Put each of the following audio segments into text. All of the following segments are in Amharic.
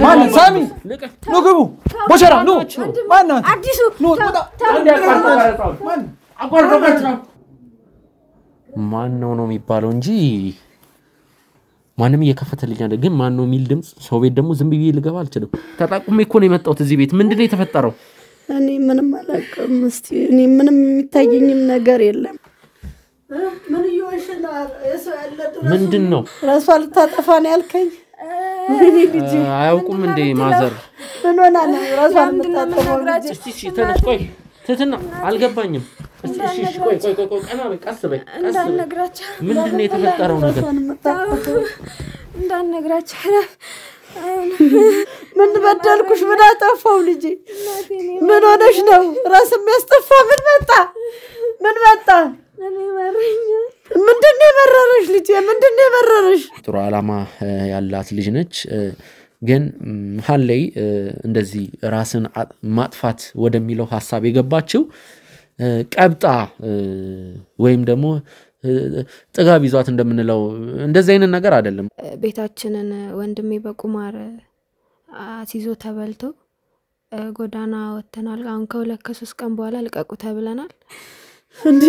ማን ሳሚ ኑ ግቡ ቦቸራ ኑ ማን ነው አዲሱ ማን ነው የሚባለው እንጂ ማንም እየከፈተልኝ አይደል ግን ማን ነው የሚል ድምጽ ሰው ቤት ደግሞ ዝም ብዬ ልገባ አልችልም ተጣቁሜ እኮ ነው የመጣሁት እዚህ ቤት ምንድነው የተፈጠረው እኔ ምንም አላውቅም እስቲ እኔ ምንም የሚታየኝም ነገር የለም ምን ይወሽና እሰው ያለ ድረስ ምንድነው ራስ ልታጠፋ ነው ያልከኝ እኔ ልጅ አያውቁም እንዴ ማዘር ምን ሆነ ነው ራስ ልታጠፋ እሺ ተነስ ቆይ ትትና አልገባኝም እሺ ቆይ ቀና በቃ አስበይ እንዳልነግራችሁ ምንድነው የተፈጠረው ነገር እንዳልነግራችሁ ምን በደልኩሽ ምን አጠፋው ልጅ ምን ሆነሽ ነው ራስ የሚያስጠፋ ምን መጣ እኔ ማረኛ ምንድነው የመረረሽ ልጅ ምንድነው የመረረሽ ጥሩ አላማ ያላት ልጅ ነች ግን ሀለይ እንደዚህ ራስን ማጥፋት ወደሚለው ሐሳብ የገባችው ቀብጣ ወይም ደግሞ ጥጋብ ይዟት እንደምንለው እንደዚህ አይነት ነገር አይደለም ቤታችንን ወንድሜ በቁማር አሲዞ ተበልቶ ጎዳና ወተናል አሁን ከ2-3 ቀን በኋላ ልቀቁ ተብለናል እንዴ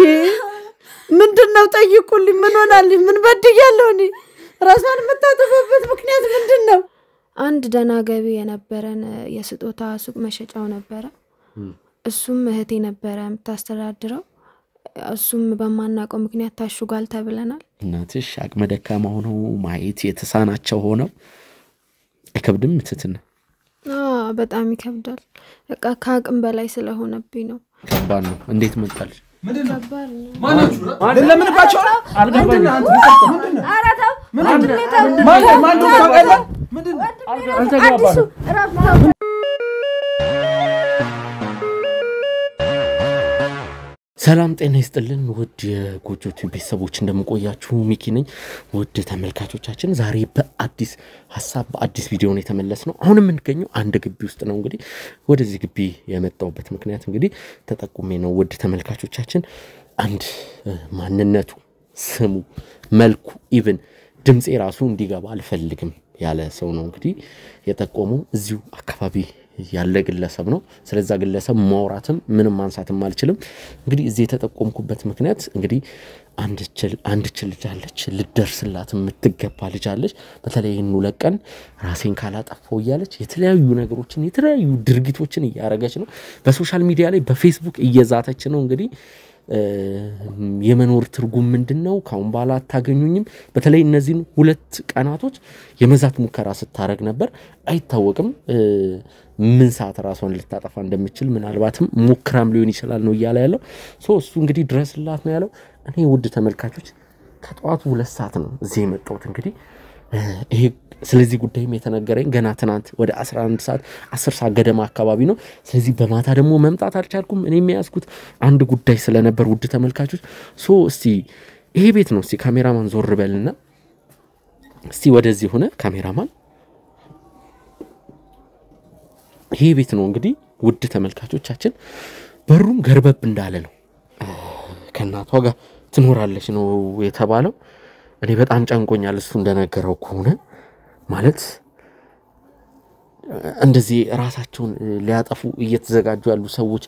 ምንድነው ጠይቁልኝ ምን ሆናልኝ ምን በድያለሁ እኔ ራስን መታጠፈበት ምክንያት ምንድነው አንድ ደና ገቢ የነበረን የስጦታ ሱቅ መሸጫው ነበር እሱም እህቴ ነበር የምታስተዳድረው እሱም በማናቀው ምክንያት ታሽጓል ተብለናል እናትሽ አቅመ ደካማ ሆነው ማየት የተሳናቸው ሆነው አይከብድም ትትና በጣም ይከብዳል በቃ ከአቅም በላይ ስለሆነብኝ ነው ከባድ ነው እንዴት መጣል ምንድነው ማናችሁ ለምን ባቸው አልገባኝም አራታው ምንድነው አዲሱ ሰላም ጤና ይስጥልን ውድ የጎጆ ቲቪ ቤተሰቦች እንደምቆያችሁ ሚኪ ነኝ ውድ ተመልካቾቻችን ዛሬ በአዲስ ሐሳብ በአዲስ ቪዲዮ ነው የተመለስነው አሁን የምንገኘው አንድ ግቢ ውስጥ ነው እንግዲህ ወደዚህ ግቢ የመጣውበት ምክንያት እንግዲህ ተጠቁሜ ነው ውድ ተመልካቾቻችን አንድ ማንነቱ ስሙ መልኩ ኢቭን ድምጽ ራሱ እንዲገባ አልፈልግም ያለ ሰው ነው እንግዲህ የጠቆሙ እዚሁ አካባቢ ያለ ግለሰብ ነው ስለዛ ግለሰብ ማውራትም ምንም ማንሳትም አልችልም እንግዲህ እዚህ የተጠቆምኩበት ምክንያት እንግዲህ አንድ ልጅ አለች ልደርስላት የምትገባ ልጅ አለች በተለይ እንውለቀን ራሴን ካላጠፋው ይያለች የተለያዩ ነገሮችን የተለያዩ ድርጊቶችን ያያረጋች ነው በሶሻል ሚዲያ ላይ በፌስቡክ እየዛተች ነው እንግዲህ የመኖር ትርጉም ምንድነው ካሁን ባላ ታገኙኝም በተለይ እነዚህን 2 ቀናቶች የመዛት ሙከራ ስታረግ ነበር አይታወቅም ምን ሰዓት ራሷን ልታጠፋ እንደምትችል ምናልባትም ሙከራም ሊሆን ይችላል ነው ይያለ ያለው እሱ እንግዲህ ድረስላት ነው ያለው እኔ ውድ ተመልካቾች ከጧቱ 2 ሰዓት ነው እዚህ የመጣሁት እንግዲህ ይሄ ስለዚህ ጉዳይም የተነገረኝ ገና ትናንት ወደ 11 ሰዓት 10 ሰዓት ገደማ አካባቢ ነው ስለዚህ በማታ ደግሞ መምጣት አልቻልኩም እኔ የሚያስኩት አንድ ጉዳይ ስለነበር ውድ ተመልካቾች እስቲ ይሄ ቤት ነው እስቲ ካሜራማን ዞር በልና እስቲ ወደዚህ ሆነ ካሜራማን ይሄ ቤት ነው እንግዲህ ውድ ተመልካቾቻችን በሩም ገርበብ እንዳለ ነው ከናቷ ጋር ትኖራለች ነው የተባለው እኔ በጣም ጫንቆኛል እሱ እንደነገረው ከሆነ ማለት እንደዚህ ራሳቸውን ሊያጠፉ እየተዘጋጁ ያሉ ሰዎች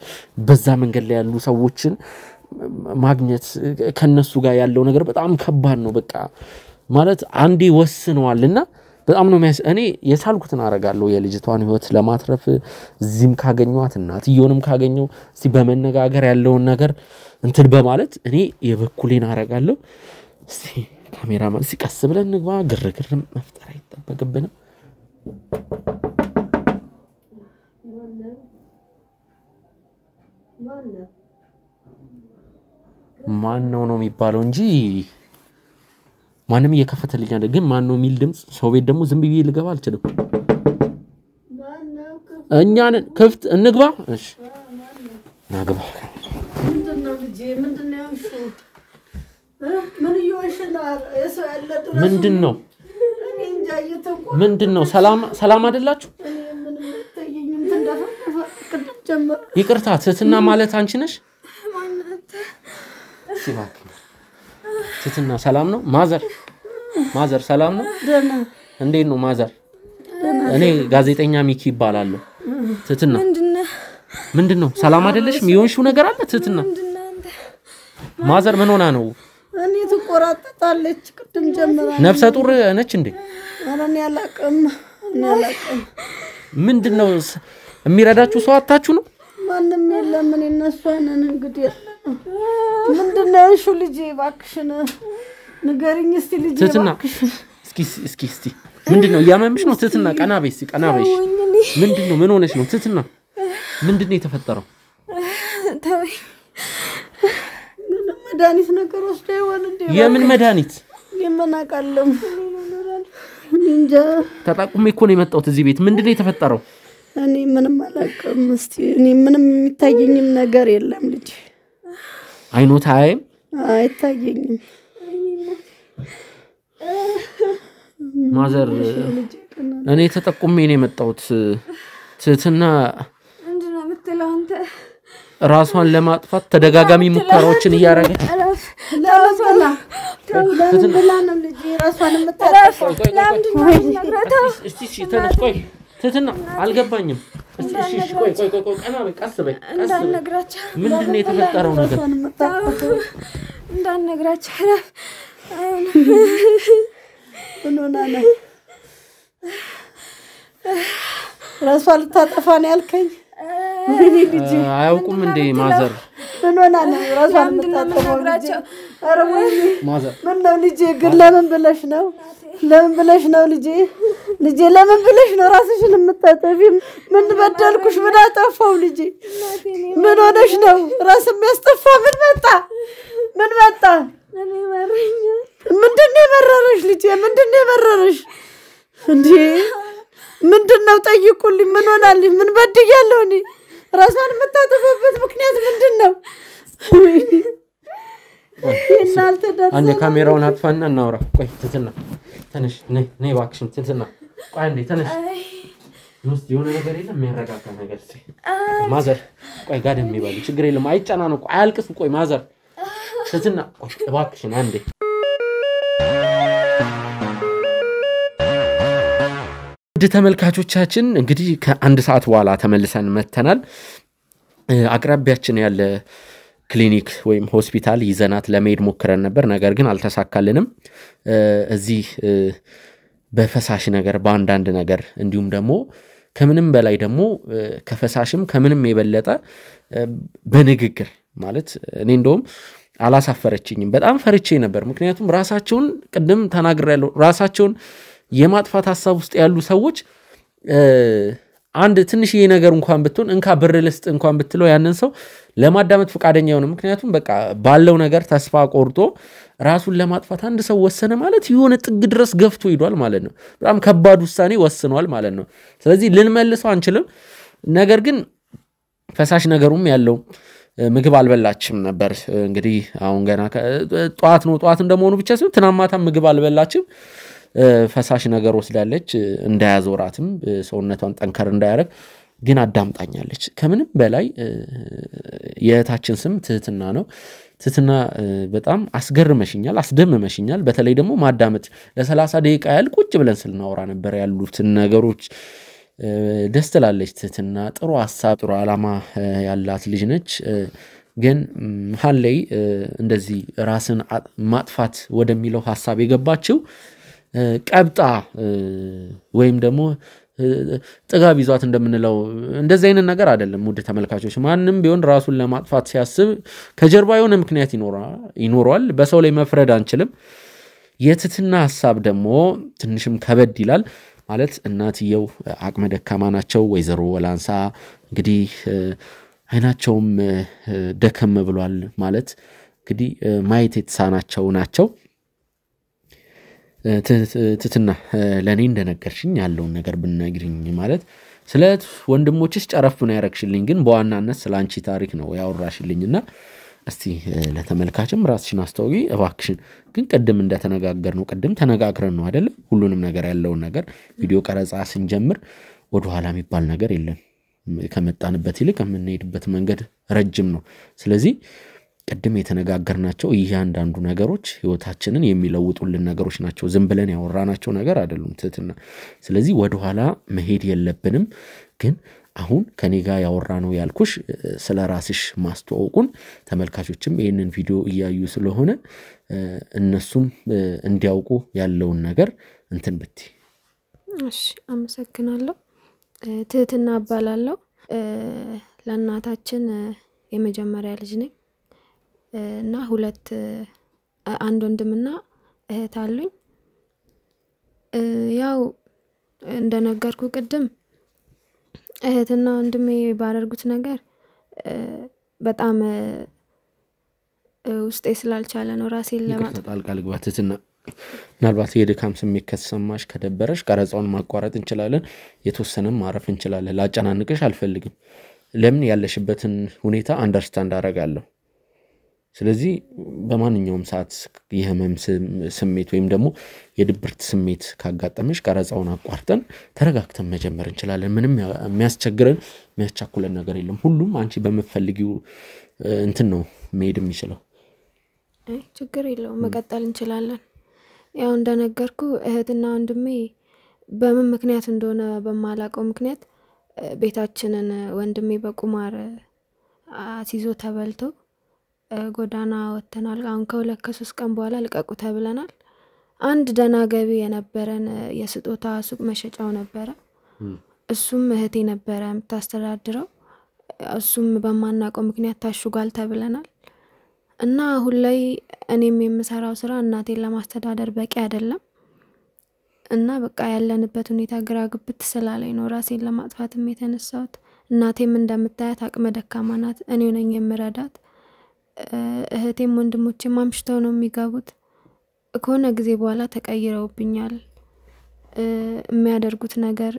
በዛ መንገድ ላይ ያሉ ሰዎችን ማግኘት ከነሱ ጋር ያለው ነገር በጣም ከባድ ነው በቃ ማለት አንዴ ወስነዋልና በጣም ነው እኔ የሳልኩትን አረጋለሁ የልጅቷን ህይወት ለማትረፍ እዚህም ካገኙት እናትየውንም ካገኘው እስቲ በመነጋገር ያለውን ነገር እንትን በማለት እኔ የበኩሌን አረጋለሁ እስቲ ካሜራማን ሲቀስ ብለን ንግባ ግርግር መፍጠር አይተበገብንም ማን ነው የሚባለው እንጂ ማንም እየከፈተልኝ አይደል ግን ማን ነው የሚል ድምጽ ሰው ቤት ደግሞ ዝም ብዬ ልገባ አልችልም እኛን ክፍት እንግባ እሺ ናግባ ምንድነው ልጅ ምንድነው ያንሹ ምን ይወሽና እሰው ያለ ድረስ ምንድነው እኔ እንጃ እየተቆ ምንድነው ሰላም አይደላችሁ ምንም ተይኝም ተንደፈ ቅድም ጀመር ይቅርታ ትትና ማለት አንቺ ነሽ ማንተ ሲባክ ትትና ሰላም ነው ማዘር ሰላም ነው ደና እንዴት ነው ማዘር? እኔ ጋዜጠኛ ሚኪ ይባላለሁ። ትትና ምንድነው? ሰላም አይደለሽም? የሆንሽው ነገር አለ ትትና? ማዘር ምን ሆና ነው? እኔ ትቆራጣለች ቅድም ጀምራ። ነፍሰ ጡር ነች እንዴ? ኧረ እኔ አላውቅም። ምንድነው የሚረዳችሁ ሰው አጣችሁ ነው? ማንም የለም። እኔ እነሱ ነን እንግዲህ። ምንድነው እሺ ልጄ እባክሽን ንገሪኝ እስቲ ልጄ እባክሽ። እስኪ ምንድነው እያመምሽ ነው ትትና? ቀና በይ እስቲ ቀና በይ። ምንድነው ምን ሆነሽ ነው ትትና? ምንድነው የተፈጠረው? ተወይ መድኃኒት ነገር ወስደ ይሆን እንዴ? የምን መድኃኒት? የምናቀለም እንጃ። ተጣቁሜ እኮ ነው የመጣሁት እዚህ ቤት። ምንድነው የተፈጠረው? እኔ ምንም አላውቅም። እስቲ እኔ ምንም የሚታየኝም ነገር የለም ልጅ። አይኖት አይም አይታየኝም። ማዘር እኔ ተጠቁሜ ነው የመጣሁት ትትና። ምንድነው የምትለው አንተ? ራሷን ለማጥፋት ተደጋጋሚ ሙከራዎችን እያደረገች ለምን ልጅ ራሷን የምታጠፋው? እስቲ ተነስ። ቆይ ትትና አልገባኝም። እስቲ ቆይ ቀና በይ ቀስ በይ። እንዳትነግራቸው። ምንድነው የተፈጠረው ነገር? እንዳትነግራቸው። ምን ሆና ነው? ራሷን ልታጠፋ ነው ያልከኝ? አያውቁም እንዴ ማዘር? ምን ሆና ነው ራሷን የምታጠፋው? ኧረ ወይኔ ማዘር ምን ነው ልጄ? ግን ለምን ብለሽ ነው? ለምን ብለሽ ነው ልጄ? ልጄ ለምን ብለሽ ነው ራስሽን የምታጠፊ? ምን በደልኩሽ? ምን አጠፋው ልጄ? ምን ሆነሽ ነው? ራስ የሚያስጠፋ ምን መጣ? ምን መጣ? ምንድነው የመረረሽ ልጄ? ምንድነው የመረረሽ እንዴ? ምንድነው ጠይቁልኝ። ምን ሆናልኝ? ምን በድያለሁ እኔ? ራሷን የምታጠፋበት ምክንያት ምንድነው? አንዴ ካሜራውን አጥፋና እናውራ። ቆይ ትትና ተነሽ። ነይ እባክሽን ትትና። ቆይ አንዴ ተነሽ። ውስጥ የሆነ ነገር የለም የሚያረጋጋ ነገር? ማዘር ቆይ ጋደም ይባሉ ችግር የለም አይጨናነቁ አያልቅሱ። ቆይ ማዘር ትትና ቆይ እባክሽን አንዴ። ውድ ተመልካቾቻችን እንግዲህ ከአንድ ሰዓት በኋላ ተመልሰን መተናል። አቅራቢያችን ያለ ክሊኒክ ወይም ሆስፒታል ይዘናት ለመሄድ ሞክረን ነበር፣ ነገር ግን አልተሳካልንም። እዚህ በፈሳሽ ነገር በአንዳንድ ነገር እንዲሁም ደግሞ ከምንም በላይ ደግሞ ከፈሳሽም ከምንም የበለጠ በንግግር ማለት እኔ እንደውም አላሳፈረችኝም። በጣም ፈርቼ ነበር። ምክንያቱም ራሳቸውን ቅድም ተናግሬያለሁ፣ ራሳቸውን የማጥፋት ሐሳብ ውስጥ ያሉ ሰዎች አንድ ትንሽዬ ነገር እንኳን ብትሆን እንካ ብር ልስጥ እንኳን ብትለው ያንን ሰው ለማዳመጥ ፈቃደኛ ሆነ። ምክንያቱም በቃ ባለው ነገር ተስፋ ቆርጦ ራሱን ለማጥፋት አንድ ሰው ወሰነ ማለት የሆነ ጥግ ድረስ ገፍቶ ሄዷል ማለት ነው። በጣም ከባድ ውሳኔ ወስኗል ማለት ነው። ስለዚህ ልንመልሰው አንችልም። ነገር ግን ፈሳሽ ነገሩም ያለው ምግብ አልበላችም ነበር። እንግዲህ አሁን ገና ጧት ነው። ጧት እንደመሆኑ ብቻ ሲሆን ትናማታም ምግብ አልበላችም። ፈሳሽ ነገር ወስዳለች እንዳያዞራትም ሰውነቷን ጠንከር እንዳያረግ ግን አዳምጣኛለች። ከምንም በላይ የእህታችን ስም ትህትና ነው። ትህትና በጣም አስገርመሽኛል፣ አስደምመሽኛል። በተለይ ደግሞ ማዳመጥ ለ30 ደቂቃ ያህል ቁጭ ብለን ስናወራ ነበር ያሉትን ነገሮች። ደስ ትላለች ትህትና። ጥሩ ሐሳብ ጥሩ ዓላማ ያላት ልጅ ነች። ግን መሀል ላይ እንደዚህ ራስን ማጥፋት ወደሚለው ሐሳብ የገባችው ቀብጣ ወይም ደግሞ ጥጋብ ይዟት እንደምንለው እንደዚህ አይነት ነገር አይደለም። ውድ ተመልካቾች ማንም ቢሆን ራሱን ለማጥፋት ሲያስብ ከጀርባ የሆነ ምክንያት ይኖረዋል። በሰው ላይ መፍረድ አንችልም። የትህትና ሐሳብ ደግሞ ትንሽም ከበድ ይላል። ማለት እናትየው አቅመ ደካማ ናቸው። ወይዘሮ ወላንሳ እንግዲህ አይናቸውም ደከም ብሏል። ማለት እንግዲህ ማየት የተሳናቸው ናቸው። ትህትና ለኔ እንደነገርሽኝ ያለውን ነገር ብነግሪኝ ማለት ስለ ወንድሞችሽ ጨረፍ ነው ያረክሽልኝ፣ ግን በዋናነት ስላንቺ ታሪክ ነው ያወራሽልኝና እስቲ ለተመልካችም ራስሽን አስተዋውቂ እባክሽን። ግን ቀደም እንደተነጋገርነው ቀደም ተነጋግረን ነው አይደል? ሁሉንም ነገር ያለውን ነገር ቪዲዮ ቀረጻ ስንጀምር ወደ ኋላ የሚባል ነገር የለም። ከመጣንበት ይልቅ የምንሄድበት መንገድ ረጅም ነው። ስለዚህ ቅድም የተነጋገርናቸው እያንዳንዱ ነገሮች ህይወታችንን የሚለውጡልን ነገሮች ናቸው ዝም ብለን ያወራናቸው ነገር አይደሉም ትህትና ስለዚህ ወደ ኋላ መሄድ የለብንም ግን አሁን ከኔ ጋር ያወራነው ያልኩሽ ስለራስሽ ማስተዋወቁን ተመልካቾችም ይሄንን ቪዲዮ እያዩ ስለሆነ እነሱም እንዲያውቁ ያለውን ነገር እንትን ብቲ እሺ አመሰግናለሁ ትህትና አባላለሁ ለእናታችን የመጀመሪያ ልጅ ነኝ እና ሁለት አንድ ወንድምና እህት አሉኝ ያው እንደነገርኩ ቅድም እህትና ወንድሜ ባደረጉት ነገር በጣም ውስጤ ስላልቻለ ነው ራሴን ለማጥፋት ቃል ግባትና ምናልባት የድካም ስሜት ከተሰማሽ ከደበረሽ ቀረጻውን ማቋረጥ እንችላለን የተወሰነም ማረፍ እንችላለን ላጨናንቅሽ አልፈልግም ለምን ያለሽበትን ሁኔታ አንደርስታንድ አደርጋለሁ ስለዚህ በማንኛውም ሰዓት የህመም ስሜት ወይም ደግሞ የድብርት ስሜት ካጋጠመሽ ቀረጻውን አቋርጠን ተረጋግተን መጀመር እንችላለን ምንም የሚያስቸግረን የሚያስቸኩለን ነገር የለም ሁሉም አንቺ በመፈልጊው እንትን ነው መሄድ የሚችለው ችግር የለውም መቀጠል እንችላለን ያው እንደነገርኩ እህትና ወንድሜ በምን ምክንያት እንደሆነ በማላቀው ምክንያት ቤታችንን ወንድሜ በቁማር አሲዞ ተበልቶ ጎዳና ወተናል አሁን ከሁለት ከሶስት ቀን በኋላ ልቀቁ ተብለናል አንድ ደና ገቢ የነበረን የስጦታ ሱቅ መሸጫው ነበር እሱም እህቴ ነበር የምታስተዳድረው እሱም በማናቀው ምክንያት ታሽጓል ተብለናል እና አሁን ላይ እኔም የምሰራው ስራ እናቴን ለማስተዳደር በቂ አይደለም እና በቃ ያለንበት ሁኔታ ግራ ግብት ስላለኝ ነው ራሴን ለማጥፋትም የተነሳሁት እናቴም እንደምታያት አቅመ ደካማ ናት እኔው ነኝ የምረዳት እህቴም ወንድሞቼም አምሽተው ነው የሚገቡት ከሆነ ጊዜ በኋላ ተቀይረውብኛል የሚያደርጉት ነገር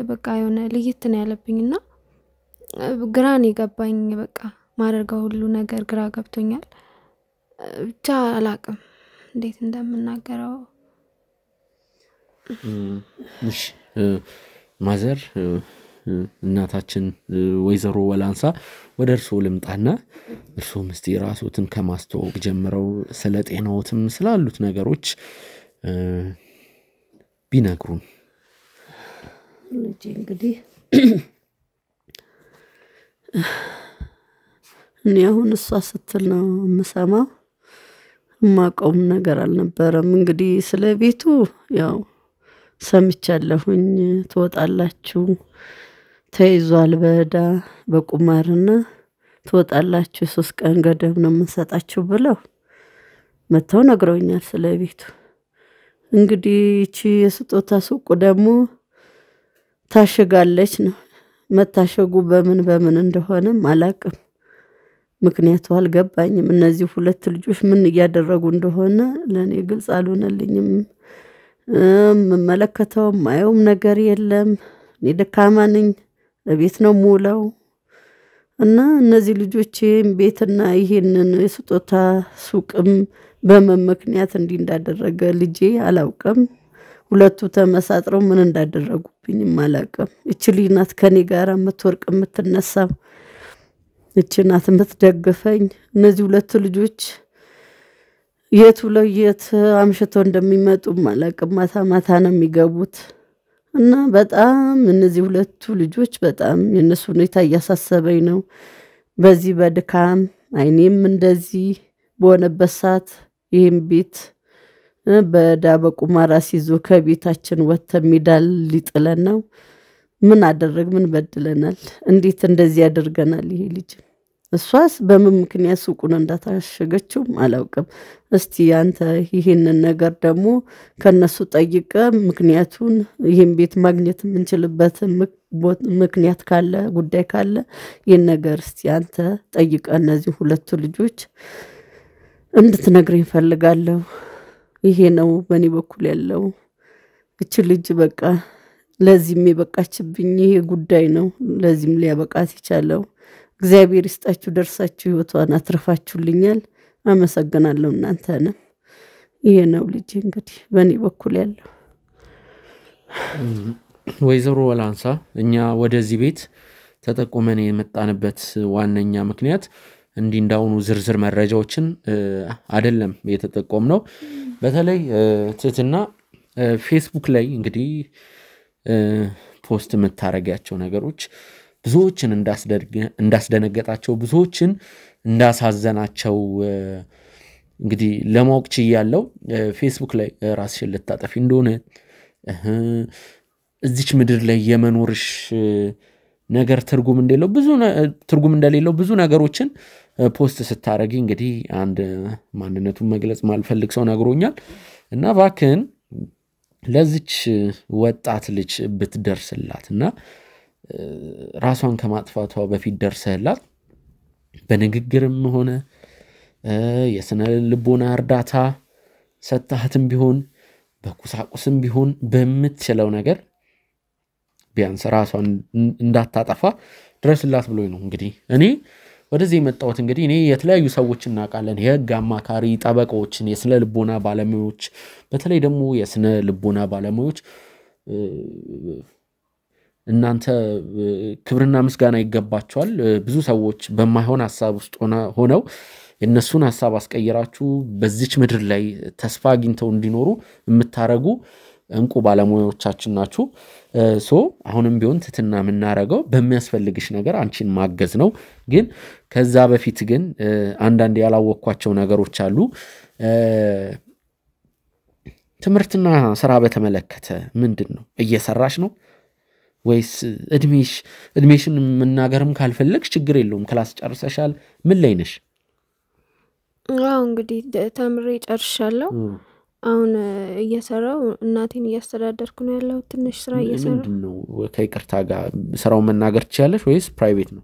በቃ የሆነ ልይት ነው ያለብኝና ግራን ይገባኝ በቃ ማደርገው ሁሉ ነገር ግራ ገብቶኛል ብቻ አላቅም እንዴት እንደምናገረው እሺ ማዘር እናታችን ወይዘሮ ወላንሳ ወደ እርሱ ልምጣና እርሱ ምስቲ ራስዎትን ከማስተዋወቅ ጀምረው ስለ ጤናዎትም ስላሉት ነገሮች ቢነግሩን ልጅ እንግዲህ እኔ አሁን እሷ ስትል ነው የምሰማው ማቆም ነገር አልነበረም እንግዲህ ስለ ቤቱ ያው ሰምቻለሁኝ ትወጣላችሁ ተይዟል በዳ በቁማርና ትወጣላችሁ 3 ቀን ገደብ ነው የምንሰጣችሁ ብለው መተው ነግረውኛል ስለ ቤቱ እንግዲህ እቺ የስጦታ ሱቅ ደግሞ ታሽጋለች ነው መታሸጉ በምን እንደሆነ ማላቅም ምክንያቱ አልገባኝም እነዚህ ሁለት ልጆች ምን ያደረጉ እንደሆነ ለኔ ግልጽ አልሆነልኝም መመለከተው ማየውም ነገር የለም እኔ ደካማ ነኝ ቤት ነው ሙላው እና እነዚህ ልጆች ቤትና ይሄንን የስጦታ ሱቅም በመምክንያት እንዳደረገ ልጄ አላውቅም ሁለቱ ተመሳጥረው ምን እንዳደረጉብኝ ማላቅም እቺ ልጅናት ከኔ ጋር መትወርቅ የምትነሳው እቺ ናት የምትደግፈኝ እነዚህ ሁለት ልጆች የት ለየት አምሽቶ እንደሚመጡ ማላቅም ማታ ነው የሚገቡት እና በጣም እነዚህ ሁለቱ ልጆች በጣም የነሱ ሁኔታ ያሳሰበኝ ነው በዚህ በድካም አይኔም እንደዚህ በሆነበት ሰዓት ይሄን ቤት በቁማር አሲዞ ከቤታችን ወጥተን ሜዳል ሊጥለን ነው ምን አደረግ ምን በድለናል እንዴት እንደዚህ ያደርገናል ይሄ ልጅ እሷስ በምን ምክንያት ሱቁን እንዳታሸገችው አላውቅም እስቲ አንተ ይሄንን ነገር ደግሞ ከነሱ ጠይቀ ምክንያቱን ይሄን ቤት ማግኘት የምንችልበት ምክንያት ካለ ጉዳይ ካለ ይሄን ነገር እስቲ አንተ ጠይቀ እነዚህ ሁለቱ ልጆች እንድትነግረኝ ፈልጋለሁ ይሄ ነው በኔ በኩል ያለው እቺ ልጅ በቃ ለዚህም የበቃችብኝ ይሄ ጉዳይ ነው ለዚህም ሊያበቃት ይቻለው እግዚአብሔር ይስጣችሁ ደርሳችሁ ህይወቷን አትርፋችሁልኛል አመሰግናለሁ እናንተና ይሄ ነው ልጅ እንግዲህ በኔ በኩል ያለው ወይዘሮ ወላንሳ እኛ ወደዚህ ቤት ተጠቆመን የመጣንበት ዋነኛ ምክንያት እንዲህ እንዳውኑ ዝርዝር መረጃዎችን አይደለም የተጠቆምነው በተለይ ትትና ፌስቡክ ላይ እንግዲህ ፖስት መታረጊያቸው ነገሮች ብዙዎችን እንዳስደነገጣቸው ብዙዎችን እንዳሳዘናቸው እንግዲህ ለማወቅ ችያለሁ ፌስቡክ ላይ ራስሽን ልታጠፊ እንደሆነ እዚች ምድር ላይ የመኖርሽ ነገር ትርጉም እንደሌለው ብዙ ነገሮችን ፖስት ስታረጊ እንግዲህ አንድ ማንነቱን መግለጽ ማልፈልግ ሰው ነግሮኛል እና ባክን ለዚች ወጣት ልጅ ብትደርስላትና ራሷን ከማጥፋቷ በፊት ደርሰላት በንግግርም ሆነ የስነ ልቦና እርዳታ ሰጣህትም ቢሆን በቁሳቁስም ቢሆን በመትችለው ነገር ቢያንስ ራሷን እንዳታጠፋ ድረስላት ብሎኝ ነው እንግዲህ እኔ ወደዚህ የመጣሁት እንግዲህ እኔ የተለያዩ ሰዎችን እናቃለን የህግ አማካሪ ጠበቆችን የስነ ልቦና ባለሙያዎች በተለይ ደግሞ የስነ ልቦና ባለሙያዎች እናንተ ክብርና ምስጋና ይገባቸዋል ብዙ ሰዎች በማይሆን ሐሳብ ውስጥ ሆነው የነሱን ሐሳብ አስቀይራችሁ በዚች ምድር ላይ ተስፋ አግኝተው እንዲኖሩ የምታረጉ እንቁ ባለሙያዎቻችን ናችሁ ሶ አሁንም ቢሆን ትትና ምናረጋው በሚያስፈልግሽ ነገር አንቺን ማገዝ ነው ግን ከዛ በፊት ግን አንዳንድ ያላወቅኳቸው ነገሮች አሉ ትምርትና ስራ በተመለከተ ምንድነው እየሰራሽ ነው ወይስ እድሜሽን መናገርም ካልፈለግሽ ችግር የለውም ክላስ ጨርሰሻል ምን ላይ ነሽ አዎ እንግዲህ ተምሬ ጨርሻለሁ አሁን እየሰራው እናቴን እያስተዳደርኩ ነው ያለው ትንሽ ስራ እየሰራው ምንድነው ከይቅርታ ጋር ስራው መናገር ትችያለሽ ወይስ ፕራይቬት ነው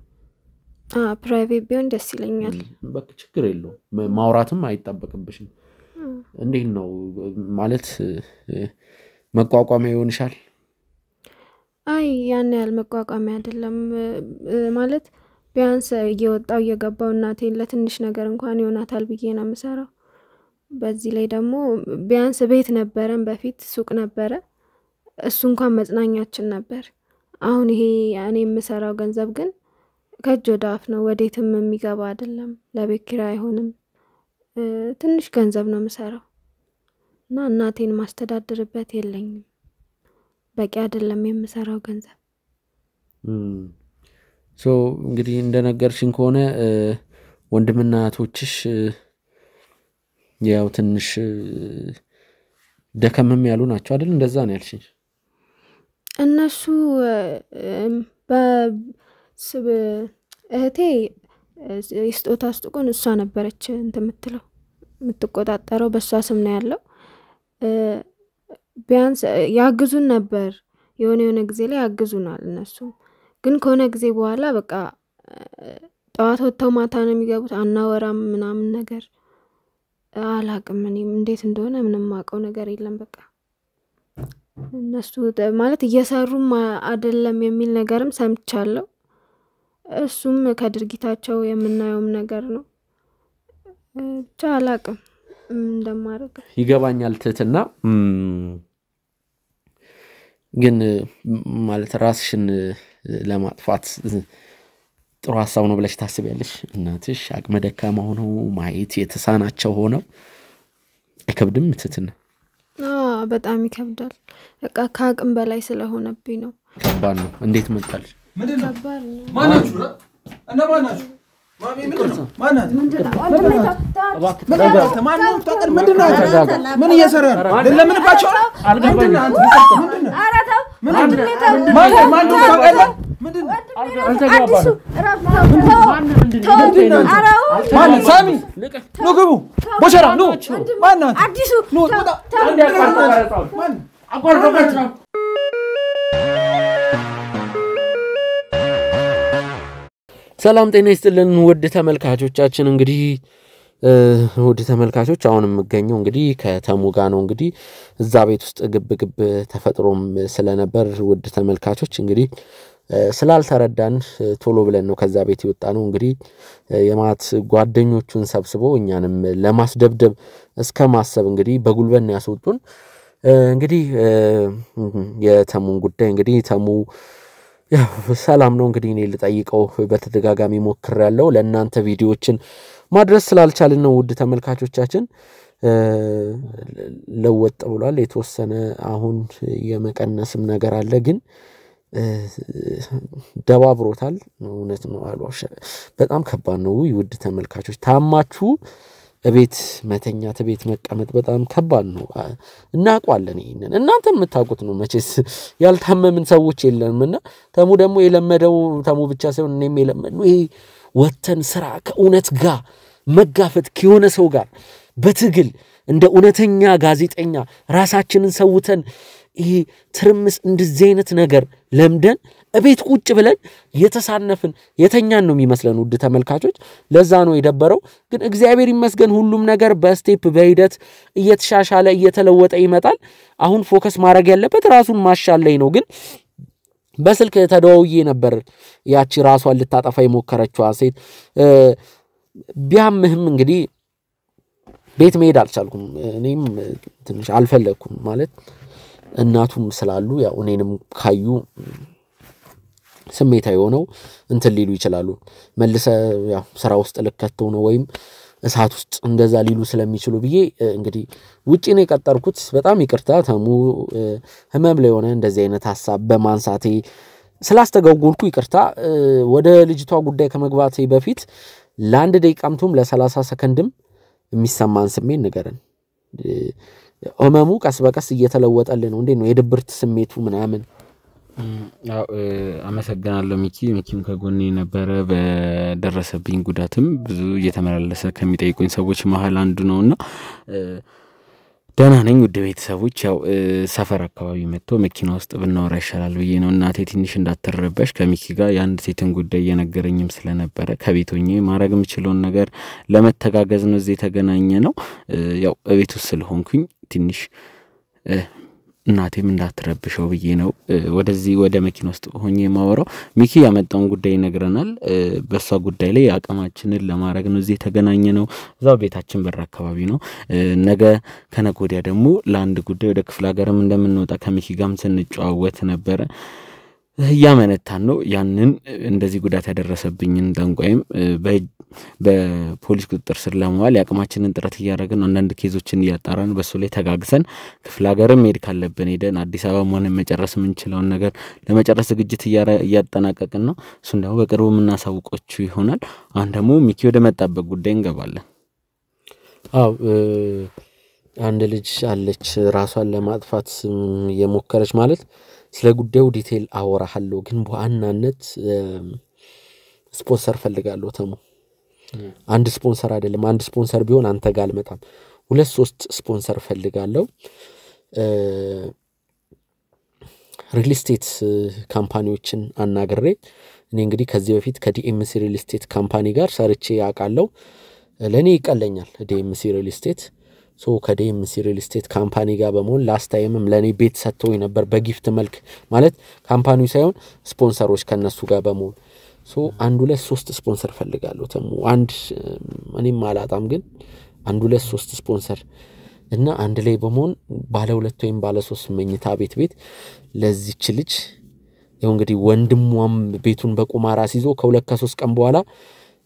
ፕራይቬት ቢሆን ደስ ይለኛል በቃ ችግር የለውም ማውራትም አይጣበቅብሽም እንዴት ነው ማለት መቋቋሚያ ይሆንሻል አይ ያን ያህል መቋቋሚያ አይደለም ማለት ቢያንስ እየወጣው እየገባው እናቴን ለትንሽ ነገር እንኳን ይሆናታል ብዬ ነው የምሰራው በዚህ ላይ ደግሞ ቢያንስ ቤት ነበረን በፊት ሱቅ ነበረ እሱ እንኳን መጽናኛችን ነበር አሁን ይሄ እኔ የምሰራው ገንዘብ ግን ከእጅ ወደ አፍ ነው ወዴትም የሚገባ አይደለም ለቤት ኪራይ አይሆንም ትንሽ ገንዘብ ነው የምሰራው እና እናቴን ማስተዳደርበት የለኝም በቂ አይደለም የምሰራው ገንዘብ ሶ እንግዲህ እንደነገርሽን ከሆነ ወንድምና እህቶችሽ ያው ትንሽ ደከመም ያሉ ናቸው አይደል እንደዛ ነው ያልሽኝ እነሱ በስብ እህቴ ስጦታ ስጥቆን እሷ ነበረች እንትምትለው የምትቆጣጣረው በሷ ስም ነው ያለው ቢያንስ ያግዙን ነበር የሆነ ጊዜ ላይ ያግዙናል እነሱ ግን ከሆነ ጊዜ በኋላ በቃ ጠዋት ወጥተው ማታ ነው የሚገቡት አናወራም ምናምን ነገር አላቅም እኔም እንዴት እንደሆነ ምንም ማቀው ነገር የለም በቃ እነሱ ማለት እየሰሩም አይደለም የሚል ነገርም ሰምቻለሁ እሱም ከድርጊታቸው የምናየውም ነገር ነው ብቻ አላቅም እንደማረግ ይገባኛል ትትና ግን ማለት ራስሽን ለማጥፋት ጥሩ ሐሳብ ነው ብለሽ ታስቢያለሽ እናትሽ አቅመ ደካማ ሆነው ማየት የተሳናቸው ሆነው አይከብድም ትትና በጣም ይከብዳል በቃ ከአቅም በላይ ስለሆነብኝ ነው ከባድ ነው እንዴት መጣል ምንድነው ማናችሁ እና ማናችሁ ማሚ ምንድነው ማናት ማናት ታቀር ምንድነው ምን እየሰራ ነው ለምንባቸው ምንድነው አራታው ምንድነው ታቀር ምንድነው አዲሱ ማን ሳሚ ኑ ግቡ ቦሸራ ኑ ማናት አዲሱ ኑ ማን አቋርጠው ሰላም ጤና ይስጥልን ውድ ተመልካቾቻችን እንግዲህ ውድ ተመልካቾች አሁን የምገኘው እንግዲህ ከተሙ ጋር ነው እንግዲህ እዛ ቤት ውስጥ ግብ ተፈጥሮም ስለነበር ውድ ተመልካቾች እንግዲህ ስላልተረዳን ቶሎ ብለን ነው ከዛ ቤት ይወጣ ነው እንግዲህ የማት ጓደኞቹን ሰብስቦ እኛንም ለማስደብደብ እስከ ማሰብ እንግዲህ በጉልበት ነው ያስወጡን እንግዲህ የተሙን ጉዳይ እንግዲህ ተሙ ያው ሰላም ነው እንግዲህ እኔ ልጠይቀው በተደጋጋሚ ሞክሬያለሁ ለእናንተ ቪዲዮዎችን ማድረስ ስላልቻልን ነው ውድ ተመልካቾቻችን ለወጥ ብሏል የተወሰነ አሁን የመቀነስም ነገር አለ ግን ደባብሮታል እውነት ነው አልዋሽ በጣም ከባድ ነው ውድ ተመልካቾች ታማችሁ እቤት መተኛት እቤት መቀመጥ በጣም ከባድ ነው እናቋለን ይሄንን እናንተም የምታውቁት ነው መቼስ ያልታመምን ሰዎች የለንምና ተሙ ደግሞ የለመደው ተሙ ብቻ ሳይሆን እኔም የለመድነው ይሄ ወተን ስራ ከእውነት ጋር መጋፈት ከሆነ ሰው ጋር በትግል እንደ እውነተኛ ጋዜጠኛ ራሳችንን ሰውተን ይሄ ትርምስ እንደዚህ አይነት ነገር ለምደን እቤት ቁጭ ብለን የተሳነፍን የተኛን ነው የሚመስለን ውድ ተመልካቾች ለዛ ነው የደበረው ግን እግዚአብሔር ይመስገን ሁሉም ነገር በስቴፕ በሂደት እየተሻሻለ እየተለወጠ ይመጣል አሁን ፎከስ ማድረግ ያለበት ራሱን ማሻል ላይ ነው ግን በስልክ ተደዋውዬ ነበር ያቺ ራሷን ልታጠፋ የሞከረችው ሴት ቢያምህም እንግዲህ ቤት መሄድ አልቻልኩም እኔም ትንሽ አልፈለኩም ማለት እናቱም ስላሉ ያው እኔንም ካዩ ስሜታዊ ሆነው እንትን ሊሉ ይችላሉ መልሰ ያው ስራ ውስጥ ልከተው ነው ወይም እሳት ውስጥ እንደዛ ሊሉ ስለሚችሉ ብዬ እንግዲህ ውጪ ነው የቀጠርኩት በጣም ይቅርታ ተሙ ህመም ላይ ሆነ እንደዚህ አይነት ሐሳብ በማንሳቴ ስላስተጋጎልኩ ይቅርታ ወደ ልጅቷ ጉዳይ ከመግባቴ በፊት ለአንድ ደቂቃምቱም ለ30 ሰከንድም የሚሰማን ስሜት ንገረን ህመሙ ቀስ በቀስ እየተለወጠልን ነው እንዴ ነው የድብርት ስሜቱ ምናምን ያው አመሰግናለሁ ሚኪም ከጎኔ ነበር በደረሰብኝ ጉዳትም ብዙ እየተመላለሰ ከሚጠይቁኝ ሰዎች መሃል አንዱ ነውና ደህና ነኝ ውድ ቤተሰቦች ያው ሰፈር አካባቢ መጥቶ መኪና ውስጥ ብናወራ ይሻላል ብዬ ነው እናቴ ትንሽ እንዳትረበሽ ከሚኪ ጋር የአንድ ሴትን ጉዳይ እየነገረኝም ስለነበረ ከቤቶኜ ማድረግ የምችለውን ነገር ለመተጋገዝ ነው እዚህ የተገናኘ ነው ያው ቤት ውስጥ ስለሆንኩኝ ትንሽ እናቴም እንዳትረብሸው ብዬ ነው ወደዚህ ወደ መኪና ውስጥ ሆኜ ማወራው ሚኪ ያመጣውን ጉዳይ ይነግረናል በሷ ጉዳይ ላይ አቅማችንን ለማድረግ ነው እዚህ የተገናኘ ነው እዛው ቤታችን በር አካባቢ ነው ነገ ከነጎዲያ ደግሞ ለአንድ ጉዳይ ወደ ክፍለ ሀገርም እንደምንወጣ ከሚኪ ጋርም ስንጨዋወት ነበር ያመነታን ነው ያንን እንደዚህ ጉዳት ያደረሰብኝን ጠንቋይም በፖሊስ ቁጥጥር ስር ለማዋል ያቅማችንን ጥረት እያደረግን አንዳንድ ኬዞችን እያጣራን በሱ ላይ ተጋግዘን ክፍለ ሀገርም ሄድ ካለብን ሄደን አዲስ አበባ ሆነን መጨረስ የምንችለውን ነገር ለመጨረስ ዝግጅት እያጠናቀቅን ነው እሱን ደግሞ በቅርቡ የምናሳውቃችሁ ይሆናል አሁን ደግሞ ሚኪ ወደ መጣበት ጉዳይ እንገባለን አው አንድ ልጅ አለች ራሷን ለማጥፋት የሞከረች ማለት ስለ ጉዳዩ ዲቴል አወራሃለሁ ግን በአናነት ስፖንሰር ፈልጋለሁ ተሙ አንድ ስፖንሰር አይደለም አንድ ስፖንሰር ቢሆን አንተ ጋር አልመጣም ሁለት ሶስት ስፖንሰር ፈልጋለሁ ሪል ስቴት ካምፓኒዎችን አናግሬ እኔ እንግዲህ ከዚህ በፊት ከዲኤምሲ ሪል ስቴት ካምፓኒ ጋር ሰርቼ ያቃለው ለኔ ይቀለኛል ዲኤምሲ ሪል ስቴት ሶ ከዲኤምሲ ሪል ስቴት ካምፓኒ ጋር በመሆን ላስት ታይምም ለኔ ቤት ሰጥተው ነበር በጊፍት መልክ ማለት ካምፓኒው ሳይሆን ስፖንሰሮች ከነሱ ጋር በመሆን ሶ አንድ ሁለት ሶስት ስፖንሰር ፈልጋለሁ ተሙ አንድ እኔም አላጣም ግን አንድ ሁለት ሶስት ስፖንሰር እና አንድ ላይ በመሆን ባለ ሁለት ወይም ባለ ሶስት መኝታ ቤት ለዚች ልጅ ያው እንግዲህ ወንድሟም ቤቱን በቁማራ ሲዞ ከሁለት ከሶስት ቀን በኋላ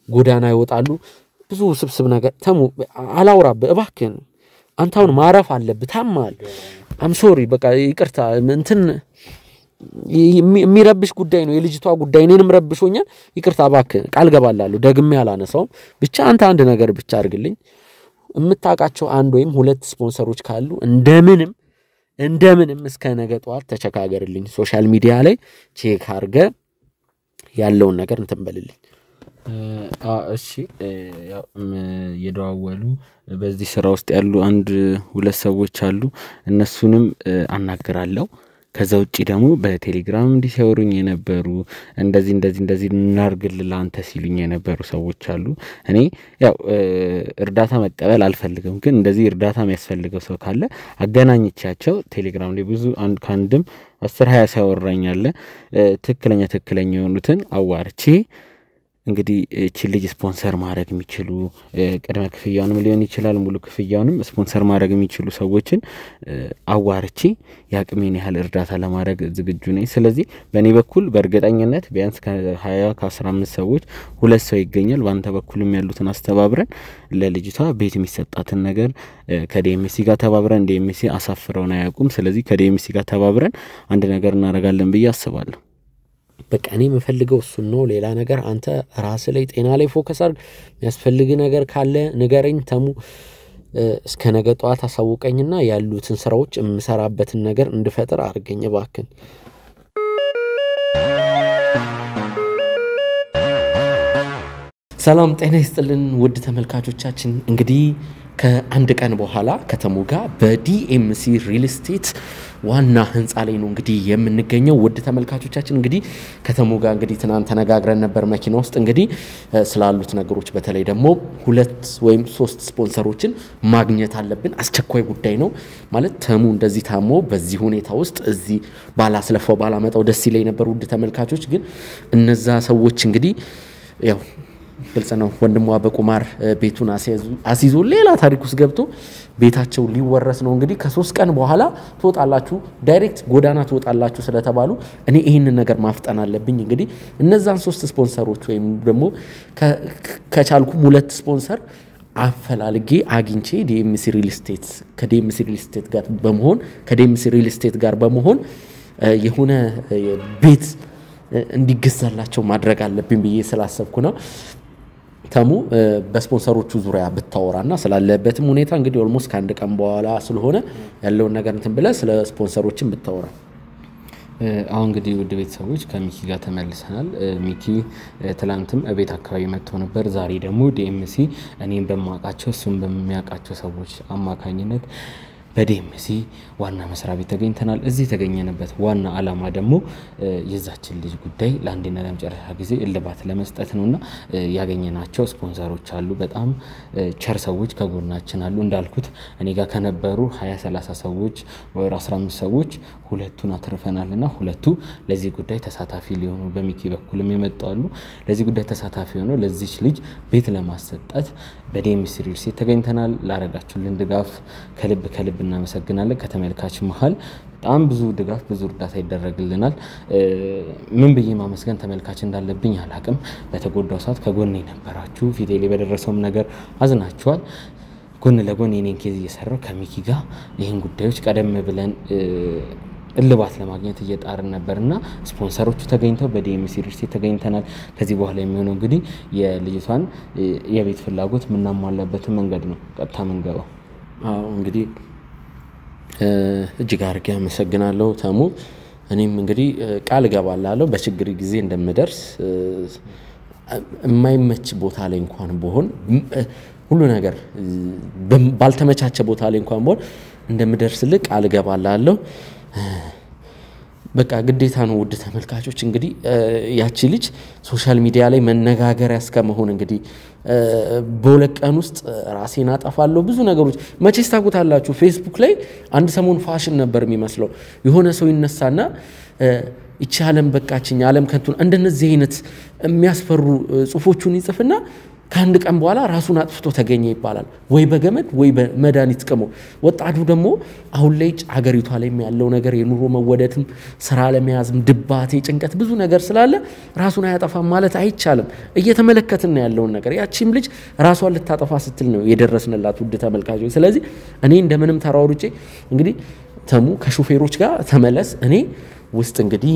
ጎዳና ይወጣሉ ብዙ ስብስብ ነገር ተሙ አላውራብ እባክህን አንታውን ማረፍ አለብህ ታማል አም ሶሪ በቃ ይቅርታ እንትን የሚረብሽ ጉዳይ ነው የልጅቷ ጉዳይ እኔንም ረብሾኛል ይቅርታ እባክህ ቃል ገባላለሁ ደግሜ ያላነሳው ብቻ አንተ አንድ ነገር ብቻ አድርግልኝ እምታቃቸው አንድ ወይም ሁለት ስፖንሰሮች ካሉ እንደምንም እስከ ነገ ጧት ተቸካገርልኝ ሶሻል ሚዲያ ላይ ቼክ አርገ ያለውን ነገር እንትን በልልኝ እሺ ያው የደዋወሉ በዚህ ስራ ውስጥ ያሉ አንድ ሁለት ሰዎች አሉ እነሱንም አናግራለሁ ከዛ ውጪ ደግሞ በቴሌግራም እንዲሰሩኝ የነበሩ እንደዚህ እናርግልላ አንተ ሲሉኝ የነበሩ ሰዎች አሉ እኔ ያው እርዳታ መቀበል አልፈልግም ግን እንደዚህ እርዳታ የሚያስፈልገው ሰው ካለ አገናኝቻቸው ቴሌግራም ላይ ብዙ አንድ ካንድም 10 20 ያወራኛል ትክክለኛ የሆኑትን አዋርቼ እንግዲህ እቺ ልጅ ስፖንሰር ማድረግ የሚችሉ ቅድመ ክፍያውንም ሊሆን ይችላል ሙሉ ክፍያውንም ስፖንሰር ማድረግ የሚችሉ ሰዎችን አዋርቼ ያቅሜን ያህል እርዳታ ለማድረግ ዝግጁ ነኝ። ስለዚህ በእኔ በኩል በእርግጠኝነት ቢያንስ ከ20 ከ15 ሰዎች ሁለት ሰው ይገኛል። በአንተ በኩልም ያሉትን አስተባብረን ለልጅቷ ቤት የሚሰጣትን ነገር ከዲኤምሲ ጋር ተባብረን ዲኤምሲ አሳፍረውን አያውቁም። ስለዚህ ከዲኤምሲ ጋር ተባብረን አንድ ነገር እናደርጋለን ብዬ አስባለሁ። በቃ እኔ የምፈልገው እሱን ነው። ሌላ ነገር አንተ ራስ ላይ ጤና ላይ ፎከስ አድርግ። የሚያስፈልግ ነገር ካለ ንገረኝ ተሙ። እስከ ነገ ጠዋት አሳውቀኝና ያሉትን ስራዎች የምሰራበትን ነገር እንድፈጥር አድርገኝ እባክን። ሰላም ጤና ይስጥልን ውድ ተመልካቾቻችን። እንግዲህ ከአንድ ቀን በኋላ ከተሙ ጋር በዲኤምሲ ሪል ስቴት ዋና ህንጻ ላይ ነው እንግዲህ የምንገኘው። ውድ ተመልካቾቻችን እንግዲህ ከተሙ ጋር እንግዲህ ትናንት ተነጋግረን ነበር መኪና ውስጥ እንግዲህ ስላሉት ነገሮች በተለይ ደግሞ 2 ወይም 3 ስፖንሰሮችን ማግኘት አለብን። አስቸኳይ ጉዳይ ነው ማለት ተሙ እንደዚህ ታሞ በዚህ ሁኔታ ውስጥ እዚህ ባላስለፈው ባላመጣው ደስ ይለኝ ነበር። ውድ ተመልካቾች ግን እነዛ ሰዎች እንግዲህ ያው ግልጽ ነው ወንድሟ በቁማር ቤቱን አሲዞ ሌላ ታሪክ ውስጥ ገብቶ ቤታቸው ሊወረስ ነው። እንግዲህ ከ3 ቀን በኋላ ትወጣላችሁ ዳይሬክት ጎዳና ትወጣላችሁ ስለተባሉ እኔ ይሄንን ነገር ማፍጠን አለብኝ። እንግዲህ እነዛን 3 ስፖንሰሮች ወይም ደግሞ ከቻልኩም 2 ስፖንሰር አፈላልጌ አግኝቼ ዲኤምሲ ሪል ስቴት ከዲኤምሲ ሪል ስቴት ጋር በመሆን የሆነ ቤት እንዲገዛላቸው ማድረግ አለብኝ ብዬ ስላሰብኩ ነው። ተሙ በስፖንሰሮቹ ዙሪያ ብታወራና ስላለበትም ሁኔታ እንግዲህ ኦልሞስት ከአንድ ቀን በኋላ ስለሆነ ያለውን ነገር እንትን ብለ ስለ ስፖንሰሮችን ብታወራ። አሁን እንግዲህ ውድ ቤተሰቦች ከሚኪ ጋር ተመልሰናል። ሚኪ ትላንትም ቤት አካባቢ መጥቶ ነበር። ዛሬ ደግሞ ዲኤምሲ እኔም በማውቃቸው እሱም በሚያውቃቸው ሰዎች አማካኝነት በዲኤምሲ ዋና መስሪያ ቤት ተገኝተናል። እዚህ ተገኘንበት ዋና አላማ ደግሞ የዛችን ልጅ ጉዳይ ለአንዴና ለመጨረሻ ጊዜ እልባት ለመስጠት ነውና ያገኘናቸው ስፖንሰሮች አሉ። በጣም ቸር ሰዎች ከጎናችን አሉ። እንዳልኩት እኔ ጋር ከነበሩ 20-30 ሰዎች ወይ 15 ሰዎች ሁለቱን አትርፈናልና ሁለቱ ለዚህ ጉዳይ ተሳታፊ ሊሆኑ በሚኪ በኩልም ይመጣሉ። ለዚህ ጉዳይ ተሳታፊ ሆነው ለዚች ልጅ ቤት ለማሰጣት በዲኤምሲ ሪል ስቴት ተገኝተናል። ላረጋችሁልን ድጋፍ ከልብ እናመሰግናለን። ከተመልካች መሃል በጣም ብዙ ድጋፍ ብዙ እርዳታ ይደረግልናል። ምን ብዬ ማመስገን ተመልካች እንዳለብኝ አላቅም። በተጎዳው ሰዓት ከጎኔ ነበራችሁ። ፊቴ ላይ በደረሰውም ነገር አዝናችኋል። ጎን ለጎን የኔን ኬዝ እየሰራው ከሚኪ ጋር ይህን ጉዳዮች ቀደም ብለን እልባት ለማግኘት እየጣርን ነበርና ስፖንሰሮቹ ተገኝተው በዲኤምሲ ሪል ስቴት ተገኝተናል። ከዚህ በኋላ የሚሆነው እንግዲህ የልጅቷን የቤት ፍላጎት ምናሟላበት መንገድ ነው ቀጥታ መንገባው። እንግዲህ እጅግ አድርጌ አመሰግናለሁ ተሙ። እኔም እንግዲህ ቃል እገባላለሁ በችግር ጊዜ እንደምደርስ የማይመች ቦታ ላይ እንኳን ብሆን ሁሉ ነገር ባልተመቻቸ ቦታ ላይ እንኳን ብሆን እንደምደርስልህ ቃል እገባላለሁ። በቃ ግዴታ ነው። ውድ ተመልካቾች እንግዲህ ያቺ ልጅ ሶሻል ሚዲያ ላይ መነጋገሪያ እስከመሆን እንግዲህ በሁለት ቀን ውስጥ ራሴን አጠፋለሁ ብዙ ነገሮች መቼስ ታውቁታላችሁ። ፌስቡክ ላይ አንድ ሰሞን ፋሽን ነበር የሚመስለው የሆነ ሰው ይነሳና እቺ ዓለም በቃችኝ ዓለም ከንቱን እንደነዚህ አይነት የሚያስፈሩ ጽፎቹን ይጽፍና ከአንድ ቀን በኋላ ራሱን አጥፍቶ ተገኘ ይባላል። ወይ በገመድ ወይ በመድኃኒት ቅሞ። ወጣቱ ደግሞ አሁን ላይ ሀገሪቷ ላይ ያለው ነገር የኑሮ መወደድም ስራ ለመያዝም ድባቴ ጭንቀት ብዙ ነገር ስላለ ራሱን አያጠፋም ማለት አይቻልም። እየተመለከትን ያለውን ነገር ያቺም ልጅ ራሷን ልታጠፋ ስትል ነው የደረስንላት ውድ ተመልካቾች። ስለዚህ እኔ እንደምንም ተራውርጬ እንግዲህ ተሙ ከሹፌሮች ጋር ተመለስ እኔ ውስጥ እንግዲህ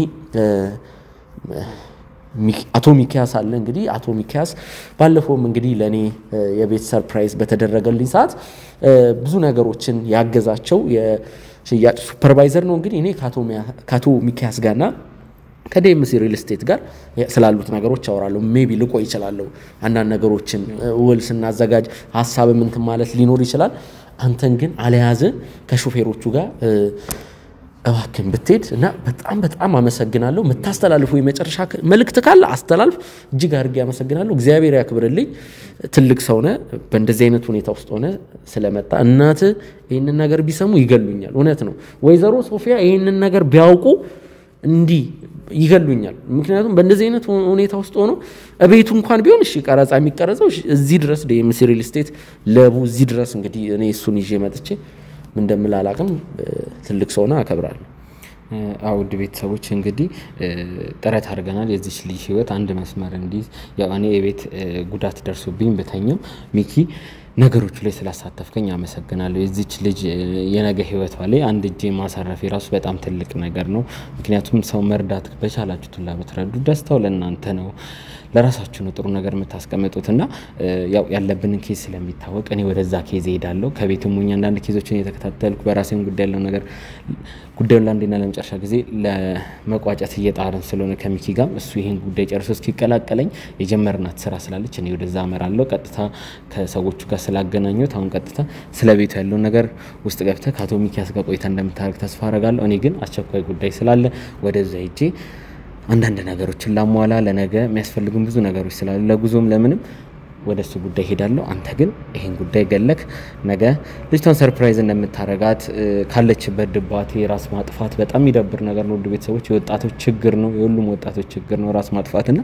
አቶ ሚኪያስ አለ። እንግዲህ አቶ ሚኪያስ ባለፈውም እንግዲህ ለኔ የቤት ሰርፕራይዝ በተደረገልኝ ሰዓት ብዙ ነገሮችን ያገዛቸው የሽያጭ ሱፐርቫይዘር ነው። እንግዲህ እኔ ካቶ ሚኪያስ ጋርና ከዲኤምሲ ሪል ስቴት ጋር ስላሉት ነገሮች አወራለሁ። ሜቢ ልቆይ ይችላል። አንዳንድ ነገሮችን ውል ስናዘጋጅ ሐሳብ ምን ማለት ሊኖር ይችላል። አንተን ግን አለያዘ ከሹፌሮቹ ጋር እባክን ብትሄድ እና በጣም አመሰግናለሁ። መታስተላልፉ የመጨረሻ መልእክት ካለ አስተላልፍ። እጅግ አድርጌ አመሰግናለሁ። እግዚአብሔር ያክብርልኝ። ትልቅ ሰው ነህ። በእንደዚህ አይነት ሁኔታ ውስጥ ሆነ ስለመጣ እናት ይሄንን ነገር ቢሰሙ ይገሉኛል። እውነት ነው። ወይዘሮ ሶፊያ ይሄንን ነገር ቢያውቁ እንዲ ይገሉኛል ምክንያቱም በእንደዚህ አይነት ሁኔታ ውስጥ ሆኖ እቤቱ እንኳን ቢሆን እሺ ቀረጻ የሚቀረጸው እዚህ ድረስ ዲኤምሲ ሪል ስቴት ለቡ እዚህ ድረስ እንግዲህ እኔ እሱን ይዤ መጥቼ ምን እንደምላላቅም ትልቅ ሰውና አከብራለሁ አውድ ቤተሰቦች እንግዲህ ጥረት አድርገናል የዚህ ልጅ ህይወት አንድ መስመር እንዲህ ያው እኔ የቤት ጉዳት ደርሶብኝ በተኛም ሚኪ ነገሮች ላይ ስላሳተፍከኝ አመሰግናለሁ የዚች ልጅ የነገ ህይወቷ ላይ አንድ እጄ ማሳረፍ ራሱ በጣም ትልቅ ነገር ነው ምክንያቱም ሰው መርዳት በቻላችሁት ለምትረዱ ደስታው ለእናንተ ነው ለራሳችሁ ነው ጥሩ ነገር የምታስቀምጡትና ያው ያለብንን ኬዝ ስለሚታወቅ እኔ ወደዛ ኬዝ ሄዳለሁ ከቤቱም ሆኜ አንዳንድ ኬዞችን እየተከታተልኩ በራሴም ጉዳይ ያለው ነገር ጉዳዩን ለአንዴና ለመጨረሻ ጊዜ ለመቋጨት እየጣርን ስለሆነ ከሚኪ ጋር እሱ ይሄን ጉዳይ ጨርሶ እስኪቀላቀለኝ የጀመርናት ስራ ስላለች እኔ ወደዛ አመራለሁ ቀጥታ ከሰዎቹ ጋር ስላገናኙት አሁን ቀጥታ ስለቤቱ ያለው ነገር ውስጥ ገብተህ ከአቶ ሚኪያስ ጋር ቆይታ እንደምታደርግ ተስፋ አደርጋለሁ እኔ ግን አስቸኳይ ጉዳይ ስላለ ወደዛ ሄጄ አንዳንድ ነገሮችን ላሟላ ለነገ የሚያስፈልጉን ብዙ ነገሮች ስላሉ ለጉዞም ለምንም ወደሱ ጉዳይ ሄዳለሁ አንተ ግን ይሄን ጉዳይ ገለክ ነገ ልጅቷን ሰርፕራይዝ እንደምታረጋት ካለችበት ድባቴ ራስ ማጥፋት በጣም ይደብር ነገር ነው ቤተሰቦች የወጣቶች ችግር ነው የሁሉም ወጣቶች ችግር ነው ራስ ማጥፋትና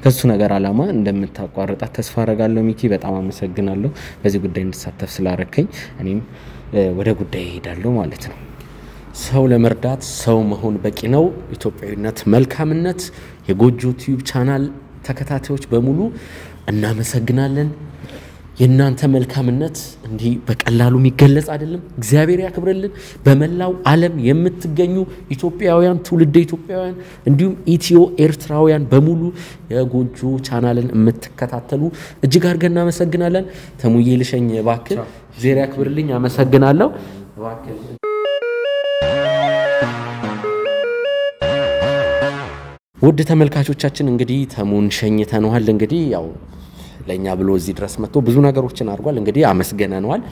ከሱ ነገር አላማ እንደምታቋርጣት ተስፋ አደርጋለሁ ሚኪ በጣም አመሰግናለሁ በዚህ ጉዳይ እንድሳተፍ ስላረከኝ እኔም ወደ ጉዳይ ሄዳለሁ ማለት ነው ሰው ለመርዳት ሰው መሆን በቂ ነው ኢትዮጵያዊነት መልካምነት የጎጆ ቲዩብ ቻናል ተከታታዮች በሙሉ እናመሰግናለን የናንተ መልካምነት እንዲ በቀላሉ የሚገለጽ አይደለም እግዚአብሔር ያክብርልን በመላው ዓለም የምትገኙ ኢትዮጵያውያን ትውልደ ኢትዮጵያውያን እንዲሁም ኢትዮ ኤርትራውያን በሙሉ የጎጆ ቻናልን የምትከታተሉ እጅግ አድርገን እናመሰግናለን ተሙዬ ልሸኝ ባክህ እግዚአብሔር ያክብርልኝ አመሰግናለሁ ባክህ ውድ ተመልካቾቻችን እንግዲህ ተሙን ሸኝተናል እንግዲህ ያው ለኛ ብሎ እዚህ ድረስ መጥቶ ብዙ ነገሮችን አድርጓል እንግዲህ አመስገነናል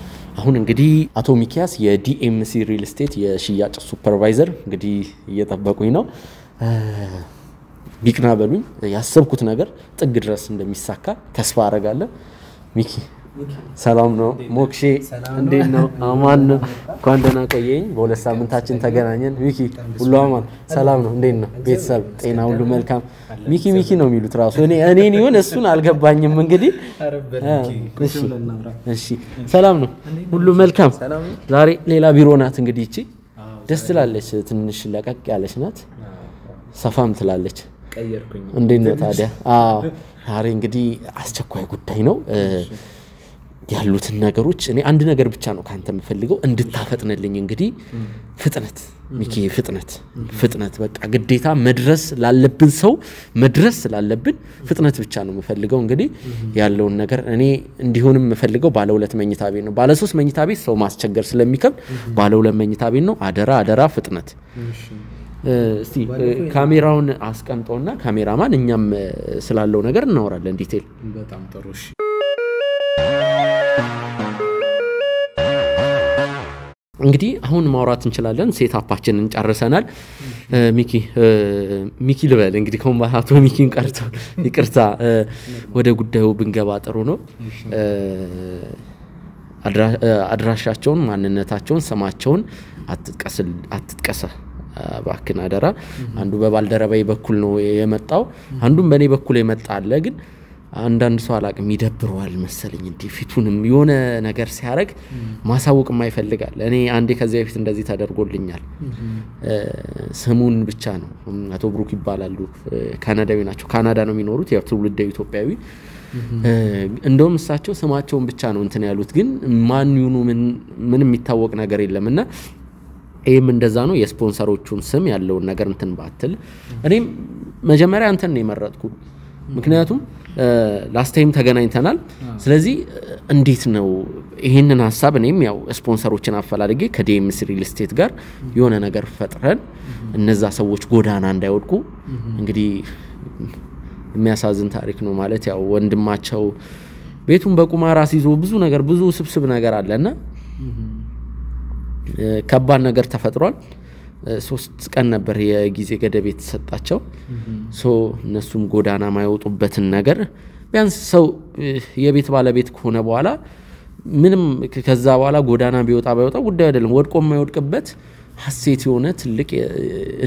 አሁን እንግዲህ አቶ ሚኪያስ የዲኤምሲ ሪል ስቴት የሽያጭ ሱፐርቫይዘር እንግዲህ እየተጠበቁኝ ነው ቢቅና በሉኝ ያሰብኩት ነገር ጥግ ድረስ እንደሚሳካ ተስፋ አደርጋለሁ ሚኪ ሰላም ነው ሞክሼ እንዴት ነው አማን ነው ኳንደና ቆየኝ በሁለት ሳምንታችን ተገናኘን ሚኪ ሁሉ አማን ሰላም ነው እንዴት ነው ቤተሰብ ጤና ሁሉ መልካም ሚኪ ነው የሚሉት ራሱ እኔን ይሁን እሱን አልገባኝም እንግዲህ እሺ ሰላም ነው ሁሉ መልካም ዛሬ ሌላ ቢሮ ናት እንግዲህ እቺ ደስ ትላለች ትንሽ ለቀቅ ያለች ናት ሰፋም ትላለች ቀየርኩኝ እንዴት ነው ታዲያ ዛሬ እንግዲህ አስቸኳይ ጉዳይ ነው ያሉትን ነገሮች እኔ አንድ ነገር ብቻ ነው ካንተ የምፈልገው እንድታፈጥነልኝ እንግዲህ ፍጥነት ሚኪ ፍጥነት በቃ ግዴታ መድረስ ላለብን ሰው መድረስ ስላለብን ፍጥነት ብቻ ነው የምፈልገው እንግዲህ ያለውን ነገር እኔ እንዲሆንም የምፈልገው ባለ 2 መኝታ ቤት ነው ባለ 3 መኝታ ቤት ሰው ማስቸገር ስለሚከብድ ባለ 2 መኝታ ቤት ነው አደራ ፍጥነት እስቲ ካሜራውን አስቀምጠውና ካሜራማን እኛም ስላለው ነገር እናወራለን ዲቴል በጣም ጥሩ እሺ እንግዲህ አሁን ማውራት እንችላለን ሴትአፓችንን ጨርሰናል ሚኪ ልበል እንግዲህ ኮምባታቶ ሚኪን ቀርቶ ይቅርታ ወደ ጉዳዩ ብንገባ ጥሩ ነው አድራሻቸውን ማንነታቸውን ስማቸውን አትጥቀሰ ባክን አደራ አንዱ በባልደረባይ በኩል ነው የመጣው አንዱም በኔ በኩል የመጣ አለ ግን አንዳንድ ሰው አላቅም ይደብረዋል መሰለኝ እንዴ ፊቱንም የሆነ ነገር ሲያረግ ማሳወቅ የማይፈልጋል እኔ አንዴ ከዚህ በፊት እንደዚህ ተደርጎልኛል ስሙን ብቻ ነው አቶ ብሩክ ይባላሉ ካናዳዊ ናቸው ካናዳ ነው የሚኖሩት ያው ትውልደ ኢትዮጵያዊ እንደውም እሳቸው ስማቸውን ብቻ ነው እንትን ያሉት ግን ማን ይሁኑ ምንም የሚታወቅ ነገር የለምና ኤም እንደዛ ነው የስፖንሰሮቹን ስም ያለውን ነገር እንትን ባትል እኔም መጀመሪያ እንትን ነው የመረጥኩት ምክንያቱም ላስት ታይም ተገናኝተናል ስለዚህ እንዴት ነው ይሄንን ሐሳብ እኔም ያው ስፖንሰሮችን አፈላልጌ ከዲኤምሲ ሪል ስቴት ጋር የሆነ ነገር ፈጥረን እነዛ ሰዎች ጎዳና እንዳይወድቁ እንግዲህ የሚያሳዝን ታሪክ ነው ማለት ያው ወንድማቸው ቤቱን በቁማር አስይዞ ብዙ ስብስብ ነገር አለና ከባድ ነገር ተፈጥሯል 3 ቀን ነበር የጊዜ ገደብ የተሰጣቸው እነሱም ጎዳና ማይወጡበትን ነገር ቢያንስ ሰው የቤት ባለቤት ከሆነ በኋላ ምንም ከዛ በኋላ ጎዳና ቢወጣ ጉዳይ አይደለም ወድቆ የማይወድቅበት ሐሴት የሆነ ትልቅ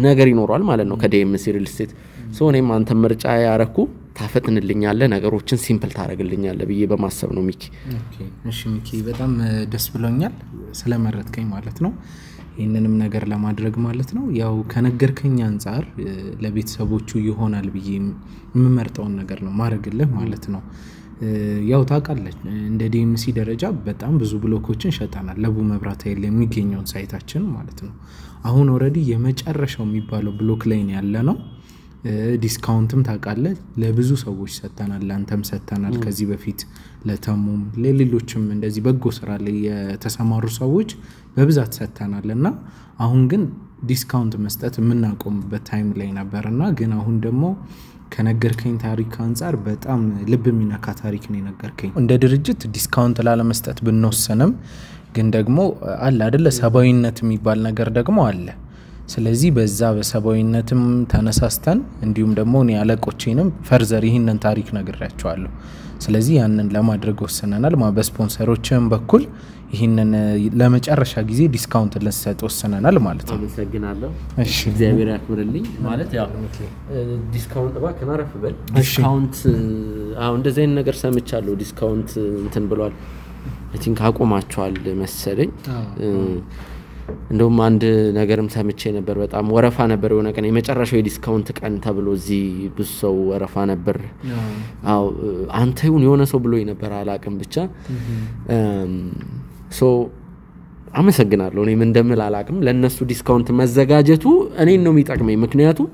ነገር ይኖራል ማለት ነው ከዲኤምሲ ሪል ስቴት ሶ እኔም አንተ ምርጫ ያረኩ ታፈጥንልኛለህ ነገሮችን ሲምፕል ታረግልኛለህ ብዬ በማሰብ ነው ሚኪ ኦኬ እሺ ሚኪ በጣም ደስ ብሎኛል ስለመረጥከኝ ማለት ነው ይሄንንም ነገር ለማድረግ ማለት ነው ያው ከነገርከኝ አንፃር ለቤተሰቦቹ ይሆናል ብዬ የምመርጠውን ነገር ነው ማድረግልህ ማለት ነው ያው ታውቃለህ እንደ ዲኤምሲ ደረጃ በጣም ብዙ ብሎኮችን ሸጣናል ለቡ መብራት ኃይል የሚገኘውን ሳይታችን ማለት ነው አሁን ኦሬዲ የመጨረሻው የሚባለው ብሎክ ላይ ነው ያለ ነው ዲስካውንትም ታውቃለህ ለብዙ ሰዎች ሰጣናል ላንተም ሰጣናል ከዚህ በፊት ለተሙም ለሌሎችም እንደዚህ በጎ ስራ ላይ የተሰማሩ ሰዎች በብዛት ሰጣናልና አሁን ግን ዲስካውንት መስጠት የምናቆምበት ታይም ላይ ነበርና ግን አሁን ደግሞ ከነገርከኝ ታሪክ አንፃር በጣም ልብ የሚነካ ታሪክ ነው የነገርከኝ እንደ ድርጅት ዲስካውንት ላለመስጠት ብንወሰንም ግን ደግሞ አለ አይደለ ሰባዊነት የሚባል ነገር ደግሞ አለ ስለዚህ በዛ በሰባዊነትም ተነሳስተን እንዲሁም ደግሞ እኔ አለቆቼንም ፈርዘር ይሄንን ታሪክ ነግራቸዋለሁ ስለዚህ ያንን ለማድረግ ወሰነናል በስፖንሰሮችም በኩል ይሄንን ለመጨረሻ ጊዜ ዲስካውንት ለሰጥ ወሰነናል ማለት ነው አመሰግናለሁ እሺ እግዚአብሔር ያክብርልኝ ማለት ያው ዲስካውንት ባከና ረፍበል ዲስካውንት እንደዚህ አይነት ነገር ሰምቻለሁ ዲስካውንት እንትን ብሏል አይ ቲንክ አቆማቸዋል መሰለኝ እንደውም አንድ ነገርም ሰምቼ ነበር በጣም ወረፋ ነበር የሆነ ቀን የመጨረሻው የዲስካውንት ቀን ተብሎ እዚህ ብዙ ሰው ወረፋ ነበር አው አንተ የሆነ ሰው ብሎኝ ነበር አላቅም ብቻ ሶ አመሰግናለሁ እኔም እንደምል አላቅም ለነሱ ዲስካውንት መዘጋጀቱ እኔን ነው የሚጠቅመኝ ምክንያቱም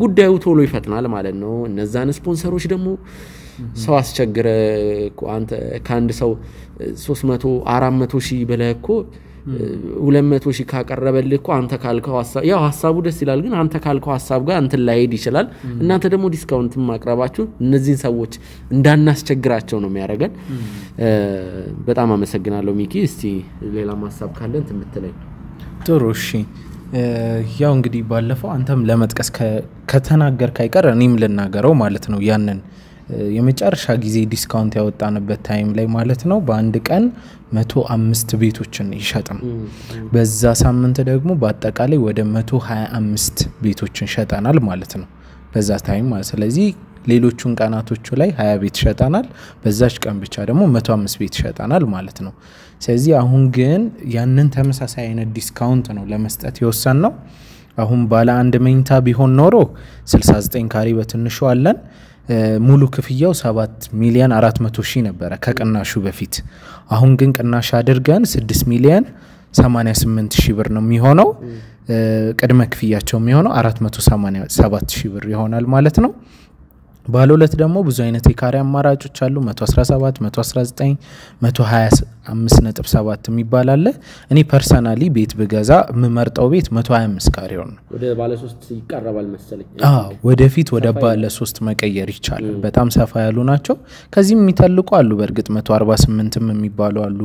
ጉዳዩ ቶሎ ይፈጥናል ማለት ነው እነዛን ስፖንሰሮች ደግሞ ሰው አስቸግረ አንተ ካንድ ሰው 300 400 ሺህ በለኮ 200 ሺህ ካቀረበልህ እኮ አንተ ካልከው ያው ሐሳቡ ደስ ይላል ግን አንተ ካልከው ሐሳብ ጋር አንተ ላይሄድ ይችላል እናንተ ደግሞ ዲስካውንት ማቅረባችሁ እነዚህን ሰዎች እንዳናስቸግራቸው ነው የሚያደርገን በጣም አመሰግናለሁ ሚኪ እስቲ ሌላ ሐሳብ ካለን ትምትለኝ ጥሩ እሺ ያው እንግዲህ ባለፈው አንተም ለመጥቀስ ከተናገርክ አይቀር እኔም ልናገረው ማለት ነው ያንን የመጨረሻ ጊዜ ዲስካውንት ያወጣንበት ታይም ላይ ማለት ነው በአንድ ቀን 105 ቤቶችን ይሸጥም በዛ ሳምንት ደግሞ በአጠቃላይ ወደ 125 ቤቶችን ሸጣናል ማለት ነው በዛ ታይም ማለት ስለዚህ ሌሎቹን ቀናቶቹ ላይ 20 ቤት ሸጣናል በዛች ቀን ብቻ ደግሞ 105 ቤት ሸጣናል ማለት ነው ስለዚህ አሁን ግን ያንን ተመሳሳይ አይነት ዲስካውንት ነው ለመስጠት የወሰንነው አሁን ባለ አንድ መኝታ ቢሆን ኖሮ 69 ካሬ በትንሹ አለን ሙሉ ክፍያው 7 ሚሊዮን 400 ሺህ ነበር ከቅናሹ በፊት አሁን ግን ቅናሽ አድርገን 6 ሚሊዮን 88 ሺህ ብር ነው የሚሆነው ቅድመ ክፍያቸው የሚሆነው 487 ሺህ ብር ይሆናል ማለት ነው ባለ ሁለት ደግሞ ብዙ አይነት የካሬ አማራጮች አሉ 117 119 125.7 የሚባል አለ እኔ ፐርሰናሊ ቤት በገዛ የምመርጠው ቤት 125 ካሬው ነው ወደ ባለ 3 ይቀርባል መሰለኝ ወደፊት ወደ ባለ 3 መቀየር ይቻላል በጣም ሰፋ ያሉ ናቸው ከዚህም የሚተልቁ አሉ በርግጥ 148ም የሚባሉ አሉ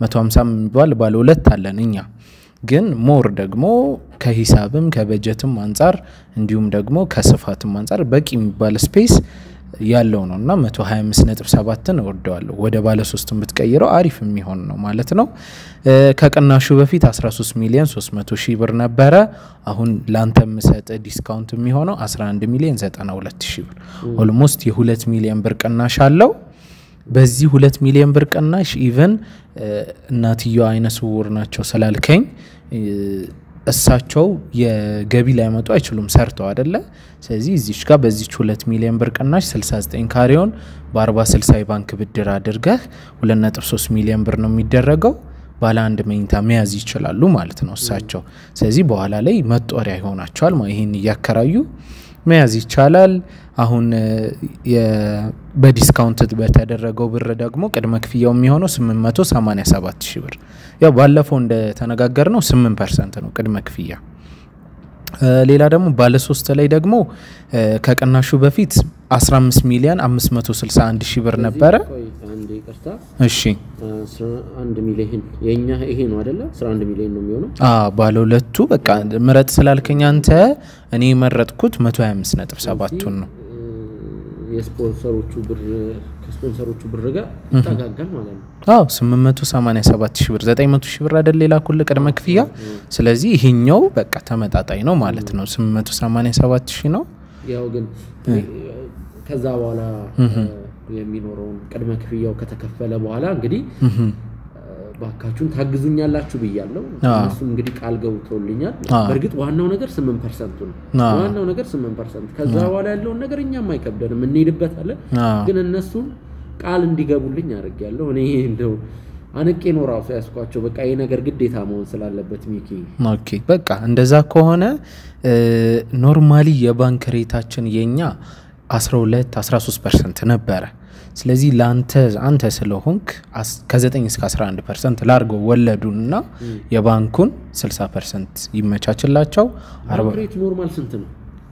150ም የሚባል ባለ ሁለት አለን እኛ ግን ሞር ደግሞ ከሂሳብም ከበጀትም አንፃር እንዲሁም ደግሞ ከስፋትም አንፃር በቂ የሚባል ስፔስ ያለው ነውና 125.7 ነው ወርደዋል ወደ ባለ 3 ብትቀይረው አሪፍ የሚሆን ነው ማለት ነው ከቅናሹ በፊት 13 ሚሊዮን 300 ሺህ ብር ነበረ አሁን ላንተም ሰጠ ዲስካውንት የሚሆነው 11 ሚሊዮን 92 ሺህ ብር ኦልሞስት የ2 ሚሊዮን ብር ቅናሽ አለው በዚህ 2 ሚሊዮን ብር ቅናሽ ኢቭን እናትየው አይነ ስውር ናቸው ስላልከኝ እሳቸው የገቢ ላይ መጡ አይችሉም ሰርተው አይደለ ስለዚህ እዚች ጋር በዚች 2 ሚሊዮን ብር ቅናሽ 69 ካሬውን በ40/60 ባንክ ብድር አድርገህ 2.3 ሚሊዮን ብር ነው የሚደረገው ባለ አንድ መኝታ መያዝ ይችላሉ ማለት ነው እሳቸው ስለዚህ በኋላ ላይ መጦሪያ ይሆናቸዋል ይሄን ያከራዩ መያዝ ይቻላል አሁን በዲስካውንት በተደረገው ብር ደግሞ ቅድመ ክፍያው የሚሆነው 887 ሺህ ብር ያው ባለፈው እንደ ተነጋገርነው 8% ነው ቅድመ ክፍያ ሌላ ደግሞ ባለ 3 ላይ ደግሞ ከቅናሹ በፊት 15 ሚሊዮን 561 ሺህ ብር ነበረ አንድ ይቅርታ እሺ 11 ሚሊዮን የኛ ይሄ ነው አይደለ 11 ሚሊዮን ነው የሚሆነው ባለ ሁለቱ በቃ ምረጥ ስላልከኝ አንተ እኔ መረጥኩት 125.7 ነው የስፖንሰሮቹ ብር ከስፖንሰሮቹ ብር ጋር ይጣጋጋል ማለት ነው። አዎ 887,000 ብር 900,000 ብር አይደል ሌላ ኩል ቅድመ ክፍያ። ስለዚህ ይሄኛው በቃ ተመጣጣኝ ነው ማለት ነው። 887,000 ነው። ያው ግን ከዛ በኋላ የሚኖረው ቅድመ ክፍያው ከተከፈለ በኋላ እንግዲህ ባካችሁን ታግዙኛላችሁ ብያለሁ። እሱ እንግዲህ ቃል ገብተውልኛል። በርግጥ ዋናው ነገር 8% ነው። ዋናው ነገር 8%። ከዛ በኋላ ያለውን ነገር እኛም አይከብደንም እንሄድበታለን። ግን እነሱ ቃል እንዲገቡልኝ አድርጌያለሁ። እኔ እንደው አንቄ ነው ራሱ ያስኳቸው። በቃ ይሄ ነገር ግዴታ መሆን ስላለበት ሚኪ። ኦኬ በቃ እንደዛ ከሆነ ኖርማሊ የባንክ ሬታችን የኛ 12-13% ነበረ። ስለዚህ አንተ ስለሆንክ ከ9 እስከ 11% ላርገው ወለዱንና የባንኩን 60% ይመቻችላቸው። 40 ሬት ኖርማል ስንት ነው?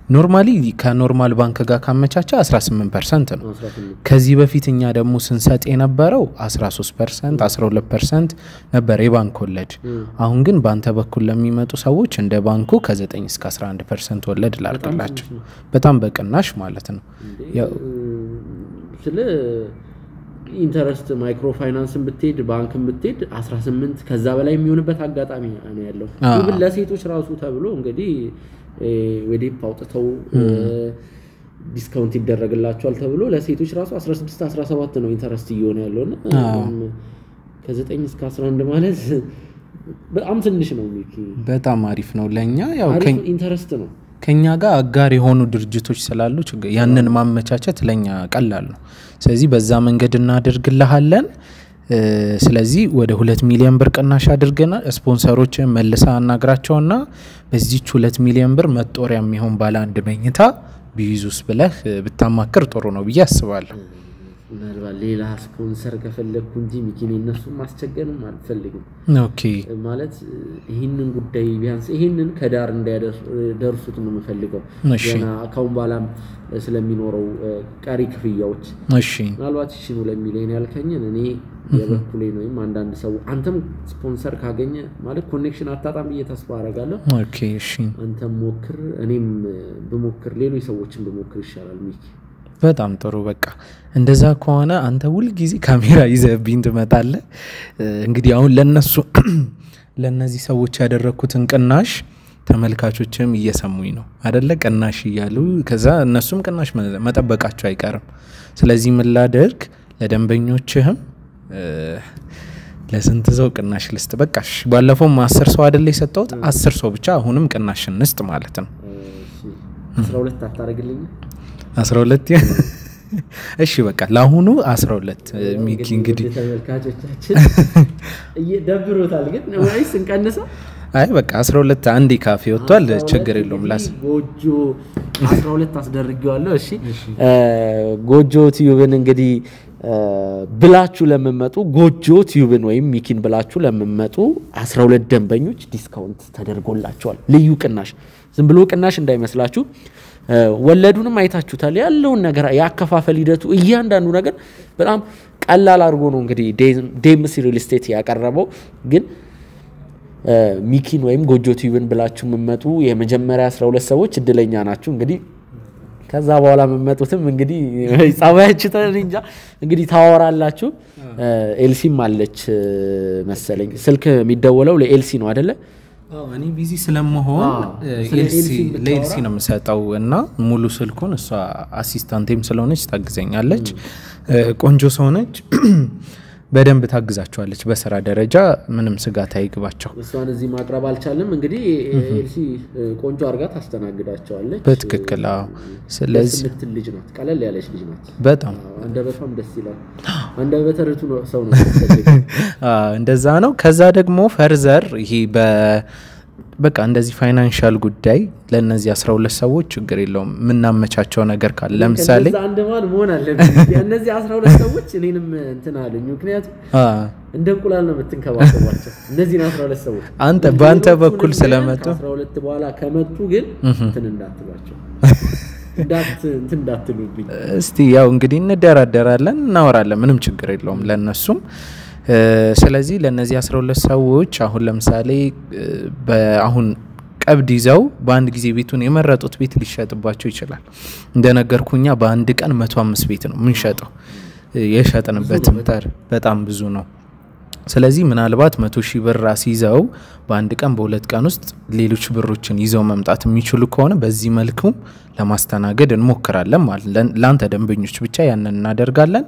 ኖርማሊ ከኖርማል ባንክ ጋር ካመቻቸ 18% ነው። ከዚህ በፊት እኛ ደግሞ ስንሰጥ የነበረው 13% 12% ነበር የባንክ ወለድ። አሁን ግን ባንተ በኩል ለሚመጡ ሰዎች እንደ ባንኩ ከ9 እስከ 11% ወለድ ላርገላቸው በጣም በቅናሽ ማለት ነው። ስለ ኢንተረስት ማይክሮ ፋይናንስን ብትሄድ ባንክን ብትሄድ 18 ከዛ በላይ የሚሆንበት አጋጣሚ ነው ያለው። ይብን ለሴቶች ራሱ ተብሎ እንግዲህ ወዲህ አውጥተው ዲስካውንት ይደረግላቸዋል ተብሎ ለሴቶች ራሱ 16-17 ነው ኢንተረስት እየሆነ ያለውና ከ9 እስከ 11 ማለት በጣም ትንሽ ነው ሚኪ። በጣም አሪፍ ነው ለኛ። ያው ኢንተረስት ነው ከኛ ጋር አጋር የሆኑ ድርጅቶች ስላሉ ያንን ማመቻቸት ለኛ ቀላል ነው። ስለዚህ በዛ መንገድ እናደርግልሃለን። ስለዚህ ወደ 2 ሚሊዮን ብር ቅናሽ አድርገናል። ስፖንሰሮችን መልሳ አናግራቸውና በዚህ 2 ሚሊዮን ብር መጦሪያ የሚሆን ባለ አንድ መኝታ ቢይዙስ ብለህ ብታማክር ጥሩ ነው ብዬ አስባለሁ። ምናልባት ሌላ ስፖንሰር ከፈለኩ እንጂ ሚኪን እነሱም ማስቸገርም አልፈልግም። ኦኬ ማለት ይሄንን ጉዳይ ቢያንስ ይሄንን ከዳር እንዳይደርሱት ነው የምፈልገው። ገና አካውንት ባላም ስለሚኖረው ቀሪ ክፍያዎች እሺ ምናልባት እሺ ነው ለሚለኝ ያልከኝን እኔ የበኩሌ ነው። አንዳንድ ሰው አንተም ስፖንሰር ካገኘ ማለት ኮኔክሽን አጣጣም ተስፋ አደርጋለሁ። ኦኬ እሺ አንተም ሞክር እኔም በሞክር ሌሎች ሰዎችን በሞክር ይሻላል ሚኪ። በጣም ጥሩ በቃ እንደዛ ከሆነ አንተ ሁሉ ጊዜ ካሜራ ይዘህብኝ ትመጣለህ። እንግዲህ አሁን ለነዚህ ሰዎች ያደረኩትን ቅናሽ ተመልካቾችም እየሰሙኝ ነው አይደለ? ቅናሽ እያሉ ከዛ እነሱም ቅናሽ መጠበቃቸው አይቀርም። ስለዚህ ምን ላድርግ ለደንበኞችህም ለስንት ሰው ቅናሽ ልስጥ? በቃሽ ባለፈው 10 ሰው አይደለ የሰጠሁት 10 ሰው ብቻ አሁንም ቅናሽ እንስጥ ማለት ነው። 12 አታረግልኝ? 12 እሺ በቃ ለአሁኑ 12 ሚኪ እንግዲህ ተመልካቾቻችን እየደብሮታል ግን ወይስ እንቀንሰው? አይ በቃ 12 አንዴ ካፌ ወጥቷል ችግር የለውም። ጎጆ 12 አስደርጌዋለሁ። እሺ ጎጆ ቲዩብን እንግዲህ ብላችሁ ለምመጡ ጎጆ ቲዩብን ወይም ሚኪን ብላችሁ ለምመጡ 12 ደንበኞች ዲስካውንት ተደርጎላቸዋል። ልዩ ቅናሽ ዝም ብሎ ቅናሽ እንዳይመስላችሁ። ወለዱንም አይታችሁታል። ያለውን ነገር ያከፋፈል ሂደቱ እያንዳንዱ ነገር በጣም ቀላል አድርጎ ነው እንግዲህ ዴምሲ ሪል ስቴት ያቀረበው። ግን ሚኪን ወይም ጎጆ ቲዩብን ብላችሁ መመጡ የመጀመሪያ 12 ሰዎች እድለኛ ናችሁ። እንግዲህ ከዛ በኋላ መመጡትም እንግዲህ ጻባያችሁ ተንጃ እንግዲህ ታወራላችሁ። ኤልሲም አለች መሰለኝ። ስልክ የሚደወለው ለኤልሲ ነው አይደለ? እኔ ቢዚ ስለመሆን ለኤልሲ ነው የምሰጠው እና ሙሉ ስልኩን እሷ አሲስታንቴም ስለሆነች ታግዘኛለች። ቆንጆ ሰው ነች። በደንብ ታግዛቸዋለች። በስራ ደረጃ ምንም ስጋት አይግባቸው። እሷን እዚህ ማቅረብ አልቻለም። እንግዲህ ኤልሲ ቆንጆ አርጋ ታስተናግዳቸዋለች። በትክክል አዎ። ስለዚህ ምትል ልጅ ናት። ቀለል ያለች ልጅ ናት። በጣም አንደበቷም ደስ ይላል። አንደበተርቱ ሰው ነው። እንደዛ ነው። ከዛ ደግሞ ፈርዘር ይሄ በቃ እንደዚህ ፋይናንሻል ጉዳይ ለነዚህ 12 ሰዎች ችግር የለውም ምናመቻቸው ነገር ካለ ለምሳሌ እንደዛ አንደማን መሆን አለበት። እነዚህ 12 ሰዎች እኔንም እንትን አሉኝ። ምክንያቱም እንደ እንቁላል ነው የምትንከባከቧቸው እነዚህ 12 ሰዎች። በአንተ በኩል ስለመጡ 12 በኋላ ከመጡ ግን እንትን እንዳትሏቸው እንትን እንዳትሉብኝ። እስቲ ያው እንግዲህ እንደራደራለን እናወራለን። ምንም ችግር የለውም ለነሱም። ስለዚህ ለነዚህ 12 ሰዎች አሁን ለምሳሌ አሁን ቀብድ ይዘው በአንድ ጊዜ ቤቱን የመረጡት ቤት ሊሸጥባቸው ይችላል። እንደነገርኩኛ በአንድ ቀን 105 ቤት ነው ምንሸጠው። የሸጥንበትም በጣም ብዙ ነው። ስለዚህ ምናልባት 100,000 ብር አስይዘው በአንድ ቀን በሁለት ቀን ውስጥ ሌሎች ብሮችን ይዘው መምጣት የሚችሉ ከሆነ በዚህ መልኩ ለማስተናገድ እንሞክራለን ማለት ላንተ ደንበኞች ብቻ ያንን እናደርጋለን።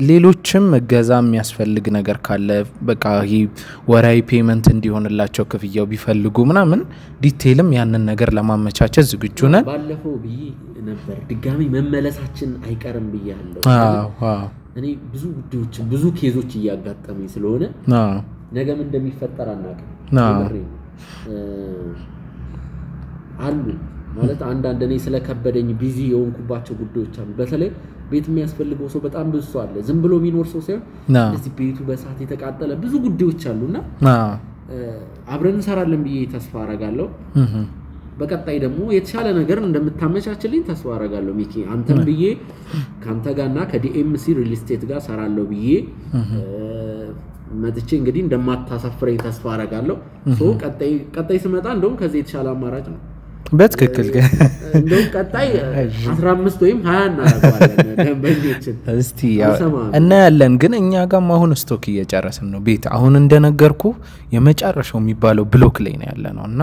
ሌሎችም እገዛ የሚያስፈልግ ነገር ካለ በቃ ይሄ ወራይ ፔመንት እንዲሆንላቸው ክፍያው ቢፈልጉ ምናምን ዲቴይልም ያንን ነገር ለማመቻቸት ዝግጁ ነን። ባለፈው ብዬ ነበር ድጋሚ መመለሳችን አይቀርም ብያለሁ። እኔ ብዙ ጉዳዮች ብዙ ኬዞች እያጋጠመኝ ስለሆነ ነገም እንደሚፈጠር አናውቅም። አሉ ማለት አንዳንድ እኔ ስለከበደኝ ቢዚ የሆንኩባቸው ጉዳዮች አሉ። በተለይ ቤት የሚያስፈልገው ሰው በጣም ብዙ ሰው አለ። ዝም ብሎ የሚኖር ሰው ሳይሆን እዚህ ቤቱ በሳት የተቃጠለ ብዙ ጉዳዮች አሉና አብረን እንሰራለን ብዬ ተስፋ አረጋለሁ። በቀጣይ ደግሞ የተሻለ ነገር እንደምታመቻችልኝ ተስፋ አረጋለሁ። ሚኪ አንተም ብዬ ካንተ ጋርና ከዲኤምሲ ሪል ስቴት ጋር ሰራለሁ ብዬ መጥቼ እንግዲህ እንደማታሳፍረኝ ተስፋ አረጋለሁ። ቀጣይ ስመጣ እንደውም ከዚህ የተሻለ አማራጭ ነው። በትክክል እንደውም ቀጣይ 15 ወይም 20 እናደርጋለን ደንበኞችን እስቲ እና ያለን ግን እኛ ጋር አሁን ስቶክ እየጨረስን ነው። ቤት አሁን እንደነገርኩ የመጨረሻው የሚባለው ብሎክ ላይ ነው ያለነው እና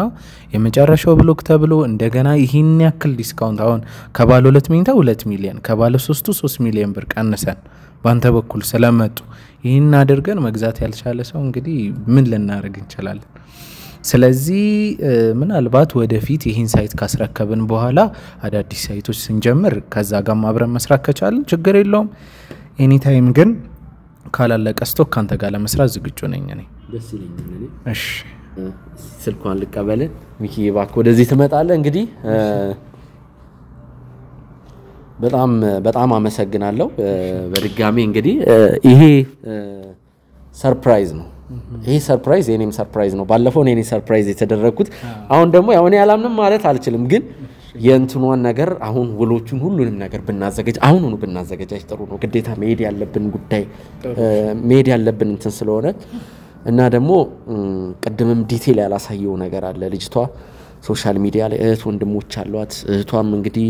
የመጨረሻው ብሎክ ተብሎ እንደገና ይሄን ያክል ዲስካውንት አሁን ከባለ 2 መኝታ 2 ሚሊዮን ከባለ 3 ሚሊዮን ብር ቀንሰን ባንተ በኩል ስለመጡ ይሄን አድርገን መግዛት ያልቻለ ሰው እንግዲህ ምን ልናደርግ እንችላለን? ስለዚህ ምናልባት ወደፊት ይሄን ሳይት ካስረከብን በኋላ አዳዲስ ሳይቶች ስንጀምር ከዛ ጋር አብረን መስራት ከቻልን ችግር የለውም። ኤኒ ታይም ግን ካላለቀ ስቶክ ካንተ ጋር ለመስራት ዝግጁ ነኝ እኔ። ደስ ይለኛል። እሺ ስልኳን ልቀበል። ሚኪ እባክህ ወደዚህ ትመጣለህ። እንግዲህ በጣም አመሰግናለሁ በድጋሚ። እንግዲህ ይሄ ሰርፕራይዝ ነው። ይሄ ሰርፕራይዝ የኔም ሰርፕራይዝ ነው። ባለፈው እኔ ሰርፕራይዝ የተደረኩት አሁን ደግሞ ያው እኔ ያላምንም ማለት አልችልም፣ ግን የእንትኗን ነገር አሁን ውሎቹን ሁሉንም ነገር ብናዘጋጅ ጥሩ ነው። ግዴታ መሄድ ያለብን ጉዳይ መሄድ ያለብን እንትን ስለሆነ እና ደግሞ ቅድምም ዲቴል ያላሳየው ነገር አለ። ልጅቷ ሶሻል ሚዲያ ላይ እህት ወንድሞች አሏት። እህቷም እንግዲህ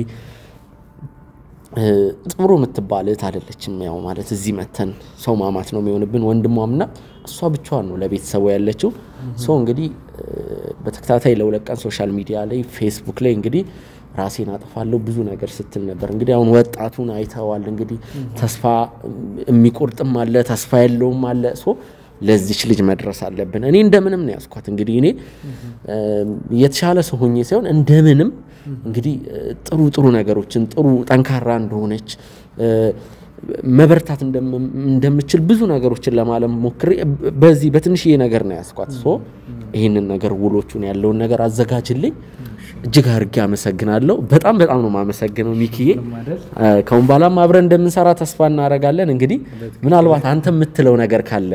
ጥሩ የምትባል እህት አይደለችም። ያው ማለት እዚህ መተን ሰው ማማት ነው የሚሆንብን። ወንድሟምና እሷ ብቻዋን ነው ለቤተሰቡ ያለችው። ሰው እንግዲህ በተከታታይ ለሁለት ቀን ሶሻል ሚዲያ ላይ ፌስቡክ ላይ እንግዲህ ራሴን አጠፋለሁ ብዙ ነገር ስትል ነበር። እንግዲህ አሁን ወጣቱን አይተዋል። እንግዲህ ተስፋ የሚቆርጥም አለ፣ ተስፋ ያለውም አለ። ሶ ለዚች ልጅ መድረስ አለብን። እኔ እንደምንም ነው ያስኳት። እንግዲህ እኔ የተሻለ ሰው ሆኜ ሳይሆን እንደምንም እንግዲህ ጥሩ ነገሮችን ጥሩ ጠንካራ እንደሆነች መበርታት እንደምችል ብዙ ነገሮችን ለማለም ሞክሬ በዚህ በትንሽዬ ነገር ነው ያስኳት። ሶ ይሄንን ነገር ውሎቹን ያለውን ነገር አዘጋጅልኝ። እጅግ አድርጌ አመሰግናለሁ። በጣም ነው ማመሰግነው ሚኪዬ። ከውን ባላም አብረን እንደምንሰራ ተስፋ እናደርጋለን። እንግዲህ ምናልባት አንተ የምትለው ነገር ካለ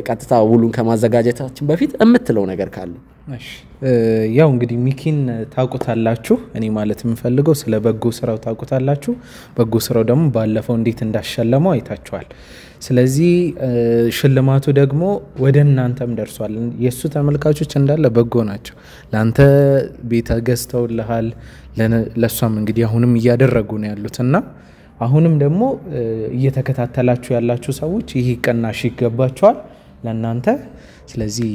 ቀጥታ ውሉን ከማዘጋጀታችን በፊት የምትለው ነገር ካለ? እሺ ያው እንግዲህ ሚኪን ታውቁታላችሁ። እኔ ማለት የምፈልገው ስለ በጎ ስራው ታውቁታላችሁ። በጎ ስራው ደግሞ ባለፈው እንዴት እንዳሸለመው አይታችኋል። ስለዚህ ሽልማቱ ደግሞ ወደ እናንተም ደርሷል። የሱ ተመልካቾች እንዳለ በጎ ናቸው። ላንተ ቤት ገዝተውልሃል፣ ለሷም እንግዲህ አሁንም እያደረጉ ነው ያሉትና አሁንም ደግሞ እየተከታተላችሁ ያላችሁ ሰዎች ይሄ ቀናሽ ይገባችኋል ለናንተ። ስለዚህ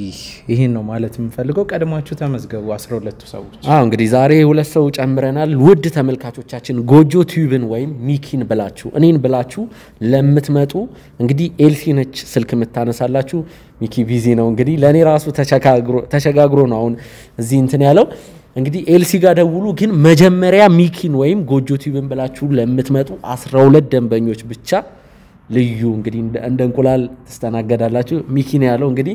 ይሄን ነው ማለት የምፈልገው። ቀድማችሁ ተመዝገቡ 12 ሰዎች። እንግዲህ ዛሬ 2 ሰው ጨምረናል። ውድ ተመልካቾቻችን ጎጆ ቲዩብን ወይም ሚኪን ብላችሁ እኔን ብላችሁ ለምትመጡ እንግዲህ ኤልሲ ነች ስልክ የምታነሳላችሁ። ሚኪ ቢዚ ነው እንግዲህ ለኔ ራሱ ተሸጋግሮ ነው አሁን እዚህ እንትን ያለው። እንግዲህ ኤልሲ ጋር ደውሉ። ግን መጀመሪያ ሚኪን ወይም ጎጆ ቲዩብን ብላችሁ ለምትመጡ 12 ደንበኞች ብቻ ልዩ እንግዲህ እንደ እንቁላል ተስተናገዳላችሁ። ሚኪ ነው ያለው። እንግዲህ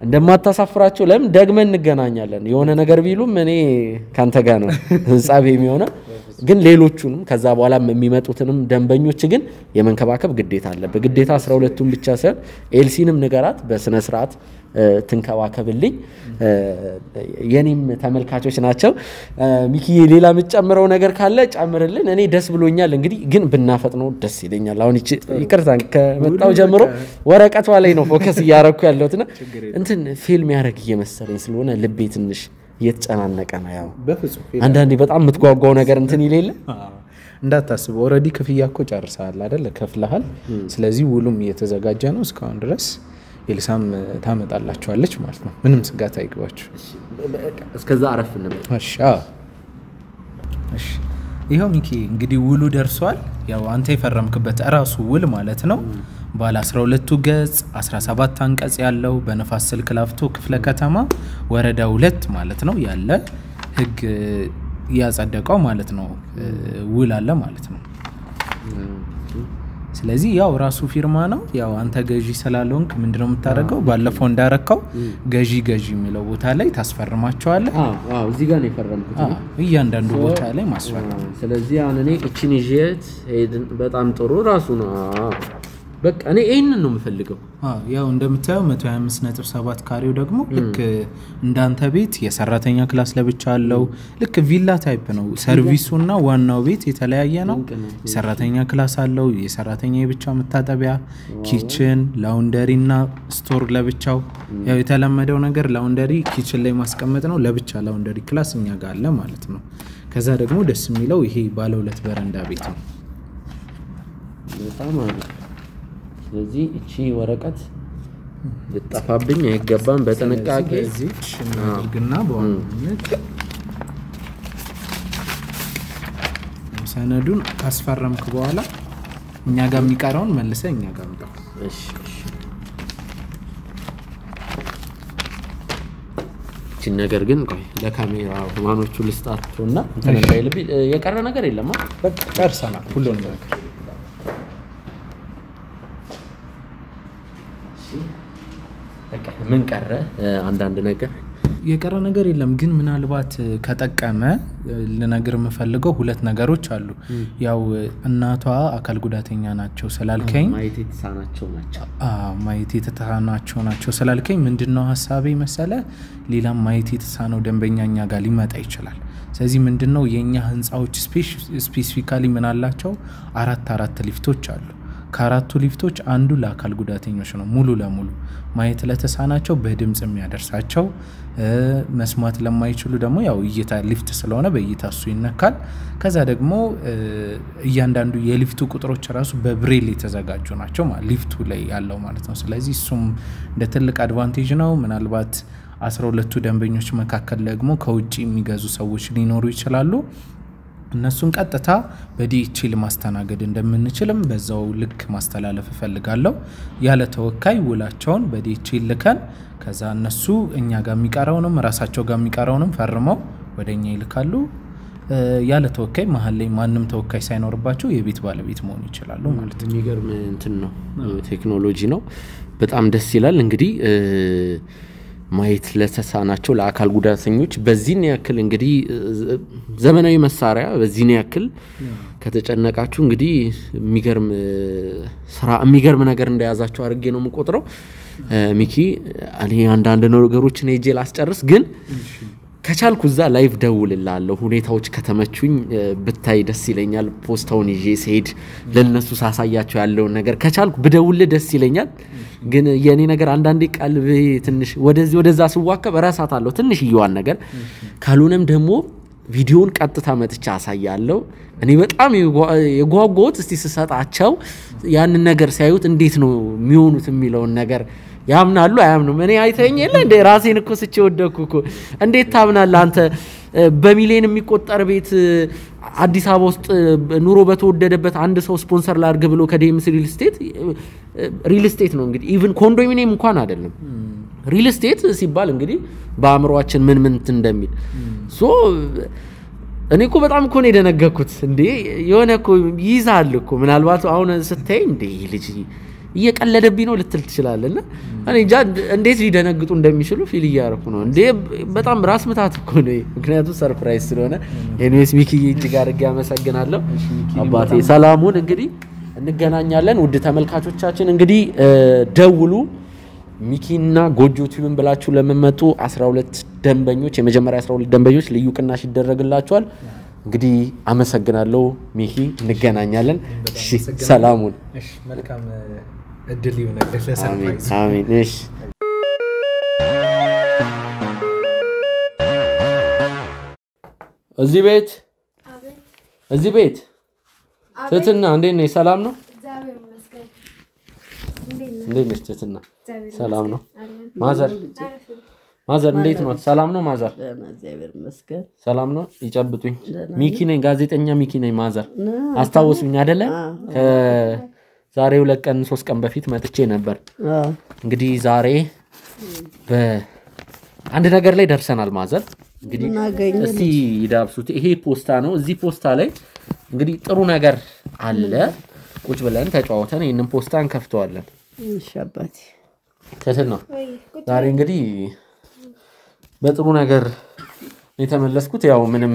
እንደማታሳፍራችሁ ለምን ደግመን እንገናኛለን። የሆነ ነገር ቢሉም እኔ ካንተ ጋር ነው ጻቤ የሚሆነው። ግን ሌሎቹንም ከዛ በኋላ የሚመጡትንም ደንበኞች ግን የመንከባከብ ግዴታ አለበት። ግዴታ 12ቱን ብቻ ሳይሆን ኤልሲንም ንገራት በስነ ስርዓት ትንከባከብልኝ የኔም ተመልካቾች ናቸው ሚኪ ሌላ ምጨምረው ነገር ካለ ጨምርልን እኔ ደስ ብሎኛል እንግዲህ ግን ብናፈጥነው ደስ ይለኛል አሁን ይቅርታ ከመጣው ጀምሮ ወረቀቷ ላይ ነው ፎከስ ያያረኩ ያለውትና እንትን ፊልም ያረግ እየመሰለኝ ስለሆነ ልቤ ትንሽ እየተጨናነቀ ነው ያው አንዳንዴ በጣም ምትጓጓው ነገር እንትን ይሌለ እንዳታስብ ኦሬዲ ክፍያ እኮ ጨርሰሃል አይደል ከፍለሃል ስለዚህ ውሉም እየተዘጋጀ ነው እስካሁን ድረስ ኤልሳም ታመጣላችኋለች ማለት ነው ምንም ስጋት አይግባችሁ እስከዛ አረፍ እንበል እሺ ይሄው ሚኪ እንግዲህ ውሉ ደርሷል ያው አንተ የፈረምክበት ራሱ ውል ማለት ነው ባለ 12 ገጽ 17 አንቀጽ ያለው በነፋስ ስልክ ላፍቶ ክፍለ ከተማ ወረዳ 2 ማለት ነው ያለ ህግ ያጸደቀው ማለት ነው ውል አለ ማለት ነው ስለዚህ ያው ራሱ ፊርማ ነው ያው አንተ ገዢ ስላልሆንክ ምንድነው የምታደርገው ባለፈው እንዳረከው ገዢ የሚለው ቦታ ላይ ታስፈርማቸዋለህ እዚህ ጋር ነው የፈረምኩት እያንዳንዱ ቦታ ላይ ማስፈረም ስለዚህ አሁን እኔ እቺን ይዤት በጣም ጥሩ ራሱ ነው በቃ እኔ ይሄንን ነው የምፈልገው ያው እንደምታየው 125.7 ካሬው ደግሞ ልክ እንዳንተ ቤት የሰራተኛ ክላስ ለብቻ አለው ልክ ቪላ ታይፕ ነው ሰርቪሱና ዋናው ቤት የተለያየ ነው የሰራተኛ ክላስ አለው የሰራተኛ የብቻ መታጠቢያ ኪችን ላውንደሪና ስቶር ለብቻው ያው የተለመደው ነገር ላውንደሪ ኪችን ላይ ማስቀመጥ ነው ለብቻ ላውንደሪ ክላስ እኛ ጋር አለ ማለት ነው ከዛ ደግሞ ደስ የሚለው ይሄ ባለ 2 በረንዳ ቤት ነው በጣም አሪፍ ስለዚህ እቺ ወረቀት ልጣፋብኝ አይገባም በጥንቃቄ እዚች እናድርግና በዋናነት ሰነዱን ካስፈረምክ በኋላ እኛ ጋር የሚቀረውን መልሰ እኛ ጋር መጣው እሺ እቺ ነገር ግን ቆይ ለካሜራ ማኖቹ ልስጣቸውና ተነካይልብ የቀረ ነገር የለም በቃ ጨርሰናል ሁሉንም ነገር ምን ቀረ አንዳንድ ነገር የቀረ ነገር የለም ግን ምናልባት ከጠቀመ ለነገር የምፈልገው ሁለት ነገሮች አሉ ያው እናቷ አካል ጉዳተኛ ናቸው ስላልከኝ ማየት የተሳናቸው ናቸው ስላልከኝ ምንድነው ሐሳቤ መሰለ ሌላም ማየት የተሳነው ደንበኛኛ ጋር ሊመጣ ይችላል ስለዚህ ምንድነው የኛ ህንጻዎች ስፔሲፊካሊ ምን አላቸው አራት ሊፍቶች አሉ ከአራቱ ሊፍቶች አንዱ ለአካል ጉዳተኞች ነው ሙሉ ለሙሉ ማየት ለተሳናቸው በድምጽ የሚያደርሳቸው መስማት ለማይችሉ ደግሞ ያው እይታ ሊፍት ስለሆነ በእይታሱ ይነካል ከዛ ደግሞ እያንዳንዱ የሊፍቱ ቁጥሮች ራሱ በብሬል የተዘጋጁ ናቸው ሊፍቱ ላይ ያለው ማለት ነው ስለዚህ እሱም እንደ ትልቅ አድቫንቴጅ ነው ምናልባት 12ቱ ደንበኞች መካከል ደግሞ ከውጪ የሚገዙ ሰዎች ሊኖሩ ይችላሉ እነሱን ቀጥታ በዲኤችኤል ማስተናገድ እንደምንችልም በዛው ልክ ማስተላለፍ ፈልጋለሁ ያለ ተወካይ ውላቸውን በዲኤችኤል ልከን ከዛ እነሱ እኛ ጋር የሚቀረውንም ራሳቸው ጋር የሚቀረውንም ፈርመው ወደኛ ይልካሉ ያለ ተወካይ መሐል ላይ ማንንም ተወካይ ሳይኖርባቸው የቤት ባለቤት መሆን ይችላሉ ማለት ነው የሚገርም እንትን ነው ቴክኖሎጂ ነው በጣም ደስ ይላል እንግዲህ ማየት ለተሳናቸው ለአካል ጉዳተኞች በዚህን ያክል እንግዲህ ዘመናዊ መሳሪያ በዚህን ያክል ከተጨነቃችሁ እንግዲህ የሚገርም ነገር እንደያዛችሁ አድርጌ ነው የምቆጥረው ሚኪ እኔ አንዳንድ ነገሮችን ሄጄ ላስጨርስ ግን ከቻልኩ እዛ ላይቭ ደውልላለሁ ሁኔታዎች ከተመቹኝ ብታይ ደስ ይለኛል ፖስታውን ይዤ ሲሄድ ለነሱ ሳሳያቸው ያለው ነገር ከቻልኩ ብደውል ደስ ይለኛል ግን የኔ ነገር አንዳንዴ ቀልብ ትንሽ ወደዛ ስዋከብ ራሳታለሁ ትንሽ ይዋን ነገር ካልሆነም ደግሞ ቪዲዮን ቀጥታ መጥቻ አሳያለሁ እኔ በጣም የጓጓሁት እስቲ ስሰጣቸው ያንን ነገር ሲያዩት እንዴት ነው የሚሆኑት የሚለው ነገር ያምናሉ አያምኑም እኔ አይተኝ የለ እንደ ራሴን እኮ ስቼ ወደኩ እንዴት ታምናለህ አንተ በሚሊዮን የሚቆጠር ቤት አዲስ አበባ ውስጥ ኑሮ በተወደደበት አንድ ሰው ስፖንሰር ላድርግ ብሎ ከዴምስ ሪል ስቴት ነው እንግዲህ ኢቭን ኮንዶሚኒየም እንኳን አይደለም ሪል ስቴት ሲባል እንግዲህ በአእምሮአችን ምን እንደሚል ሶ እኔ እኮ በጣም እኮ ነው የደነገኩት እንዴ የሆነ እኮ ይዛል እኮ ምናልባት አሁን ስታይ እንዴ ልጅ እየቀለደብኝ ነው ልትል ትችላለና እኔ እንዴት ሊደነግጡ እንደሚችሉ ፊል ያረኩ ነው እንዴ በጣም ራስ መታት እኮ ነው ምክንያቱም ሰርፕራይዝ ስለሆነ ኤኒዌይስ ሚኪ እጅግ አድርጌ አመሰግናለሁ አባቴ ሰላሙን እንግዲህ እንገናኛለን ውድ ተመልካቾቻችን እንግዲህ ደውሉ ሚኪና ጎጆ ቲዩብን ብላችሁ ለምትመጡ 12 ደንበኞች የመጀመሪያ 12 ደንበኞች ልዩ ቅናሽ ይደረግላችኋል እንግዲህ አመሰግናለሁ ሚኪ እንገናኛለን እሺ ሰላሙን እሺ መልካም እድል ይሁንልህ ለሰርፕራይዝ አሜን እሺ እዚህ ቤት ትትና እንዴት ነሽ ሰላም ነው እግዚአብሔር ይመስገን እንዴት ነሽ ትትና ሰላም ነው ማዘር እንዴት ነው ሰላም ነው ማዘር እግዚአብሔር ይመስገን ሰላም ነው ይጨብጡኝ ሚኪ ነኝ ጋዜጠኛ ሚኪ ነኝ ማዘር አስታውሱኝ አይደለ ዛሬ 2 ቀን 3 ቀን በፊት መጥቼ ነበር እንግዲህ ዛሬ በአንድ ነገር ላይ ደርሰናል ማዘር እንግዲህ እስቲ ይዳብሱት ይሄ ፖስታ ነው እዚህ ፖስታ ላይ እንግዲህ ጥሩ ነገር አለ ቁጭ ብለን ተጫውተን ይሄንን ፖስታ እንከፍተዋለን እሺ አባቴ ተሰና ዛሬ እንግዲህ በጥሩ ነገር የተመለስኩት ያው ምንም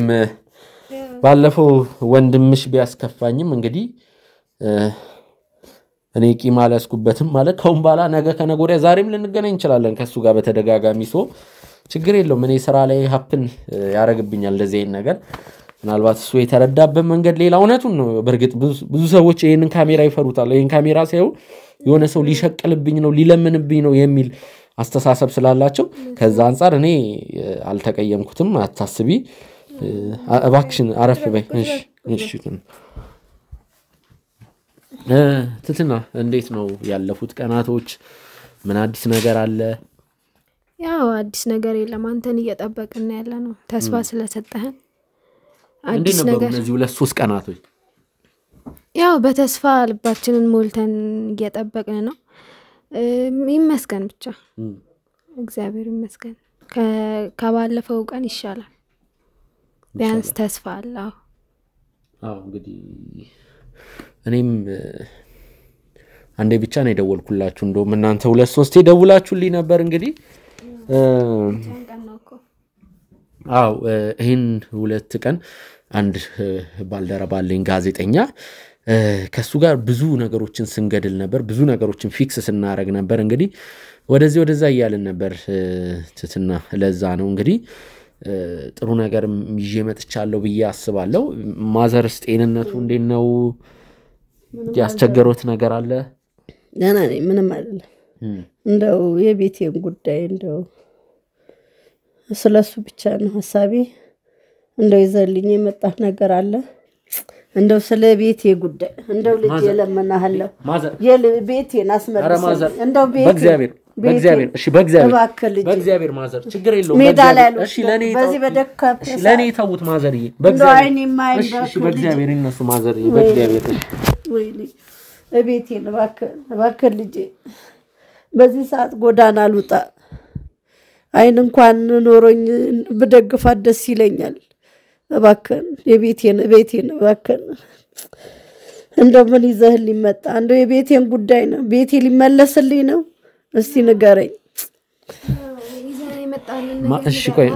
ባለፈው ወንድምሽ ቢያስከፋኝም እንግዲህ እኔ ቂም አላስኩበትም ማለት ከውን ባላ ነገ ከነጎሪያ ዛሬም ልንገናኝ እንችላለን ከሱ ጋር በተደጋጋሚ ሶ ችግር የለውም እኔ ስራ ላይ ሀፕን ያረግብኛል እንደዚህ አይነት ነገር ምናልባት እሱ የተረዳበት መንገድ ሌላ እውነቱን ነው በርግጥ ብዙ ሰዎች ይሄንን ካሜራ ይፈሩታል ይሄን ካሜራ ሳይው የሆነ ሰው ሊሸቅልብኝ ነው ሊለምንብኝ ነው የሚል አስተሳሰብ ስላላቸው ከዛ አንፃር እኔ አልተቀየምኩትም አታስቢ እባክሽን አረፍ በይ እሺ ትትና እንዴት ነው ያለፉት ቀናቶች ምን አዲስ ነገር አለ ያው አዲስ ነገር የለም አንተን እየጠበቅን ያለ ነው ተስፋ ስለሰጠህን አዲስ ነገር እነዚህ 2-3 ቀናቶች ያው በተስፋ ልባችንን ሞልተን እየጠበቅን ነው ይመስገን ብቻ እግዚአብሔር ይመስገን ከባለፈው ቀን ይሻላል ቢያንስ ተስፋ አለ አዎ እንግዲህ እኔም አንዴ ብቻ ነው የደወልኩላችሁ እንደውም እናንተ 2-3 ደውላችሁልኝ ነበር እንግዲህ አው ይሄን 2 ቀን አንድ ባልደረባ አለኝ ጋዜጠኛ ከሱ ጋር ብዙ ነገሮችን ስንገድል ነበር ብዙ ነገሮችን ፊክስ ስናረግ ነበር እንግዲህ ወደዛ ያያልን ነበር ትትና ለዛ ነው እንግዲህ ጥሩ ነገር ይዤ መጥቻለሁ ብዬ አስባለሁ ማዘርስ ጤንነቱ እንዴት ነው ያስቸገሩት ነገር አለ ደህና ነኝ ምንም አይደለም እንደው የቤቴን ጉዳይ እንደው ስለሱ ብቻ ነው ሐሳቤ እንደው ይዘልኝ የመጣ ነገር አለ እንደው ስለ ቤቴ ጉዳይ እንደው ልጅ የለመናለሁ የቤቴን አስመልስ እንደው በእግዚአብሔር እሺ በእግዚአብሔር ማዘር ችግር የለውም እሺ ለኔ ተውት ማዘርዬ እሺ በእግዚአብሔር እነሱ ማዘርዬ በእግዚአብሔር ወይኔ እቤቴን እባክህ ልጄ በዚህ ሰዓት ጎዳና ልውጣ አይን እንኳን ኖሮኝ በደግፋት ደስ ይለኛል እባክህ የቤቴን እባክህ እንደው ምን ይዘህልኝ መጣ እንደው የቤቴን ጉዳይ ነው ቤቴ ሊመለስልኝ ነው እስቲ ንገረኝ እሺ ቆይ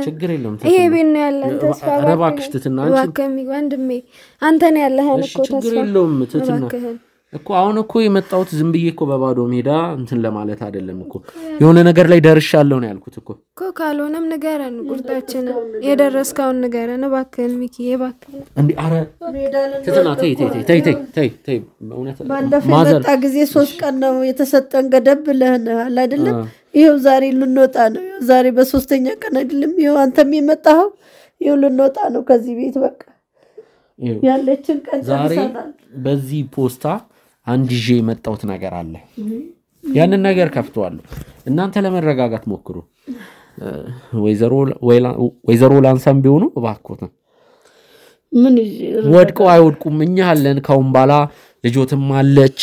ችግር የለውም ይሄ ቤት ነው ያለን ተስፋ ረባክሽ ትትና አንቺ ወንድሜ አንተ ነው ያለህን እኮ ተስፋ ችግር የለውም ትትና እኮ አሁን እኮ የመጣሁት ዝም ብዬ እኮ በባዶ ሜዳ እንትን ለማለት አይደለም እኮ የሆነ ነገር ላይ ደርሻለሁ ነው ያልኩት እኮ ካልሆነም ንገረን ቁርጣችን የደረስከውን ንገረን እባክህን ሚኪ እባክህን እንዴ አረ ትትና ተይ ማዘር ጊዜ 3 ቀን ነው የተሰጠን ገደብ ብለህናል አይደለም ይሄው ዛሬ ልንወጣ ነው ዛሬ በ3ኛ ቀን አይደለም ይሄው አንተም የመጣኸው ይሄው ልንወጣ ነው ከዚህ ቤት በቃ ያለችን ቀን ዛሬ በዚህ ፖስታ አንድ ይዤ የመጣሁት ነገር አለ ያንን ነገር ከፍቷል እናንተ ለመረጋጋት ሞክሩ ወይዘሮ ላንሳም ቢሆኑ እባክዎት ምን ወድቀው አይወድቁም እኛ አለን ካሁን ባላ ልጆትም አለች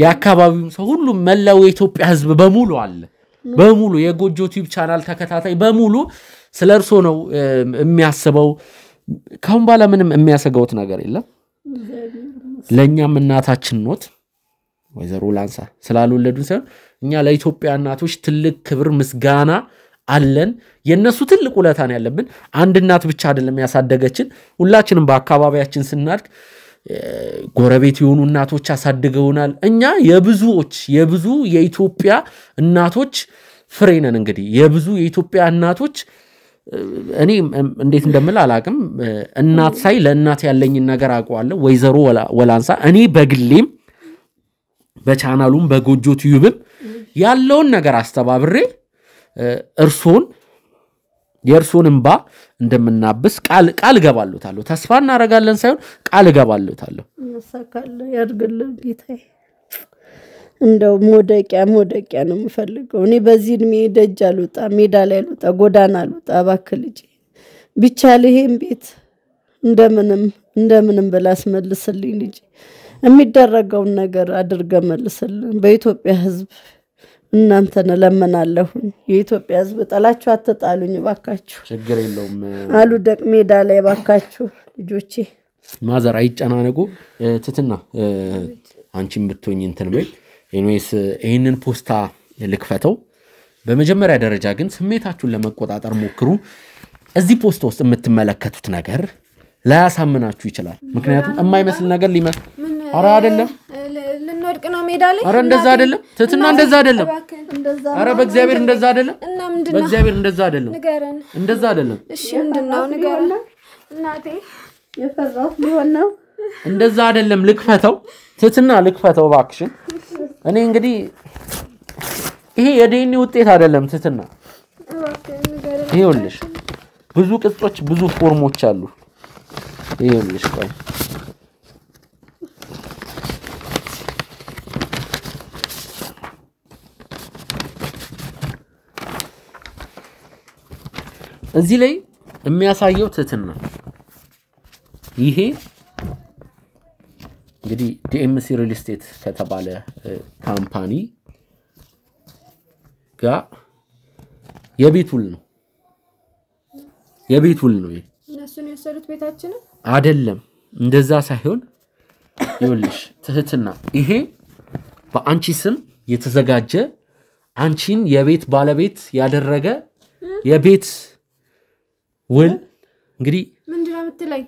ያካባቢው ሰው ሁሉ መላው የኢትዮጵያ ህዝብ በሙሉ አለ በሙሉ የጎጆ ዩቲዩብ ቻናል ተከታታይ በሙሉ ስለርሶ ነው የሚያስበው ካሁን ባላ ምንም የሚያሰጋውት ነገር የለም ለኛም እናታችን ኖት ወይዘሮ ላንሳ ስላልወለዱን ሳይሆን እኛ ለኢትዮጵያ እናቶች ትልቅ ክብር ምስጋና አለን የነሱ ትልቅ ውለታ ነው ያለብን አንድ እናት ብቻ አይደለም ያሳደገችን ሁላችንም በአካባቢያችን ስናድግ ጎረቤት የሆኑ እናቶች አሳድገውናል እኛ የብዙ የኢትዮጵያ እናቶች ፍሬ ነን እንግዲህ የብዙ የኢትዮጵያ እናቶች እኔ እንዴት እንደምል አላቅም እናት ሳይ ለእናት ያለኝ ነገር አውቀዋለሁ ወይዘሮ ወላንሳ እኔ በግሌም በቻናሉም በጎጆ ቲዩብም ያለውን ነገር አስተባብሬ የእርሶን እንባ እንደምናብስ ቃል ገባለታለሁ ተስፋ እናረጋለን ሳይሆን ቃል ገባለታለሁ ያሳካለ ያድርግልን ጌታዬ እንደው ሞደቂያ ነው የምፈልገው እኔ በዚህ እድሜ ደጅ አልወጣ ሜዳ ላይ አልወጣ ጎዳና አልወጣ እባክህ ልጄ ቢቻል ይሄን ቤት እንደምንም ብላስ መልስልኝ ልጄ የሚደረገውን ነገር አድርገ መልስልን በኢትዮጵያ ህዝብ እናንተን ለምናለሁ የኢትዮጵያ ህዝብ ጠላችሁ አትጣሉኝ ባካችሁ ችግር የለውም አሉ ደቅ ሜዳ ላይ ባካችሁ ልጆቼ ማዘር አይጨናነቁ ትትና አንቺም ብትሆኝ እንትን በይ ኤኒዌይስ ይሄንን ፖስታ ልክፈተው በመጀመሪያ ደረጃ ግን ስሜታችሁን ለመቆጣጠር ሞክሩ እዚህ ፖስታ ውስጥ የምትመለከቱት ነገር ላያሳምናችሁ ይችላል ምክንያቱም የማይመስል ነገር ሊመስል አረ አይደለም ልንወድቅ ነው ሜዳ ላይ አረ እንደዛ አይደለም ትትና እንደዛ አይደለም አረ በእግዚአብሔር እንደዛ አይደለም እና ምንድነው በእግዚአብሔር እንደዛ አይደለም ንገረን እንደዛ አይደለም እሺ ምንድነው ንገረን እናቴ የፈራው ሊሆን ነው እንደዛ አይደለም ልክፈተው ትትና ልክፈተው ባክሽን እኔ እንግዲህ ይሄ የዲኤንኤ ውጤት አይደለም ትትና ይኸውልሽ ብዙ ቅጾች ብዙ ፎርሞች አሉ ይኸውልሽ ቆይ እዚህ ላይ የሚያሳየው ትትና ይሄ እንግዲህ ዲኤምሲ ሪል ስቴት ከተባለ ካምፓኒ ጋር የቤት ውል ነው እነሱን የወሰዱት ቤታችን አይደለም እንደዛ ሳይሆን ይኸውልሽ ትህትና ይሄ በአንቺ ስም የተዘጋጀ አንቺን የቤት ባለቤት ያደረገ የቤት ውል እንግዲህ ምንድነው የምትለኝ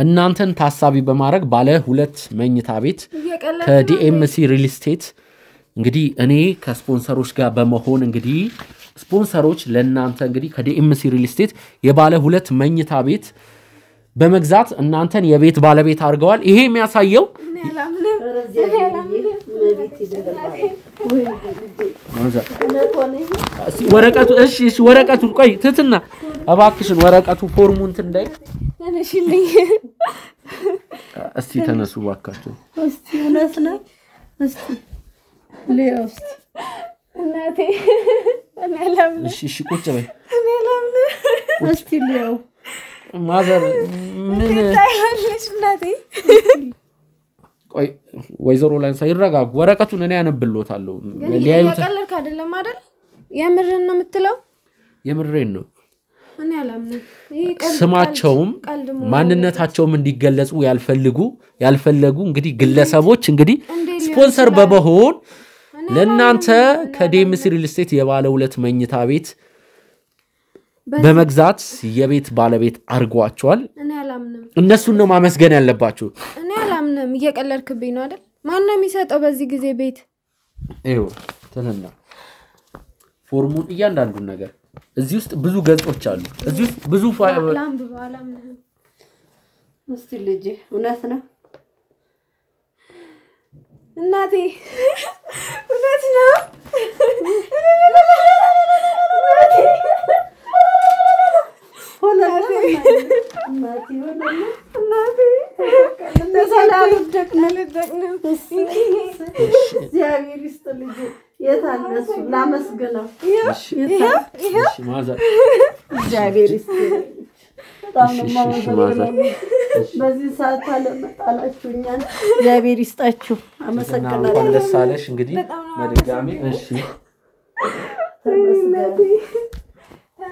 እናንተን ታሳቢ በማድረግ ባለ 2 መኝታ ቤት ከዲኤምሲ ሪል ስቴት እንግዲህ እኔ ከስፖንሰሮች ጋር በመሆን እንግዲህ ስፖንሰሮች ለእናንተ እንግዲህ ከዲኤምሲ ሪል ስቴት የባለ 2 መኝታ ቤት በመግዛት እናንተን የቤት ባለቤት አድርገዋል ይሄ የሚያሳየው ወረቀቱ ቆይ ትትና እባክሽን ወረቀቱ ፎርሙን እንዳይ ተነሽልኝ እስቲ ተነሱ ባካችሁ እስቲ እነስና እስቲ ሊዮስ እናቴ እናለም እሺ ቁጭ በይ እስቲ ሊዮ ማዘር ምን ታያለሽ እናቴ ቆይ ወይዘሮ ላንሳ ይረጋጉ ወረቀቱን እኔ ያነብልዎታለሁ ሊያዩት ያቀለልክ አይደለም አይደል የምርን ነው የምትለው የምሬን ነው እኔ አላምንም ስማቸውም ማንነታቸውም እንዲገለጹ ያልፈልጉ እንግዲህ ግለሰቦች እንግዲህ ስፖንሰር በመሆን ለእናንተ ከዲኤምሲ ሪል ስቴት የባለ 2 መኝታ ቤት በመግዛት የቤት ባለቤት አርጓቸዋል እኔ አላምንም እነሱን ነው ማመስገን ያለባችሁ እኔ አላምንም እየቀለልክብኝ ነው አይደል ማን ነው የሚሰጠው በዚህ ጊዜ ቤት ይኸው ተነና ፎርሙን እያንዳንዱን ነገር እዚህ ውስጥ ብዙ ገጾች አሉ እዚህ ውስጥ ብዙ አላምንም እስቲ ልጅ እውነት ነው እናቴ እውነት ነው እግዚአብሔር ይስጥልኝ የታነሱ ላመስግነው እሺ ማዘር እግዚአብሔር ይስጥልኝ በዚህ ሰዓት ታለመጣላችሁኛል እግዚአብሔር ይስጣችሁ አመሰግናለሁ ደስ አለሽ እንግዲህ በድጋሚ እሺ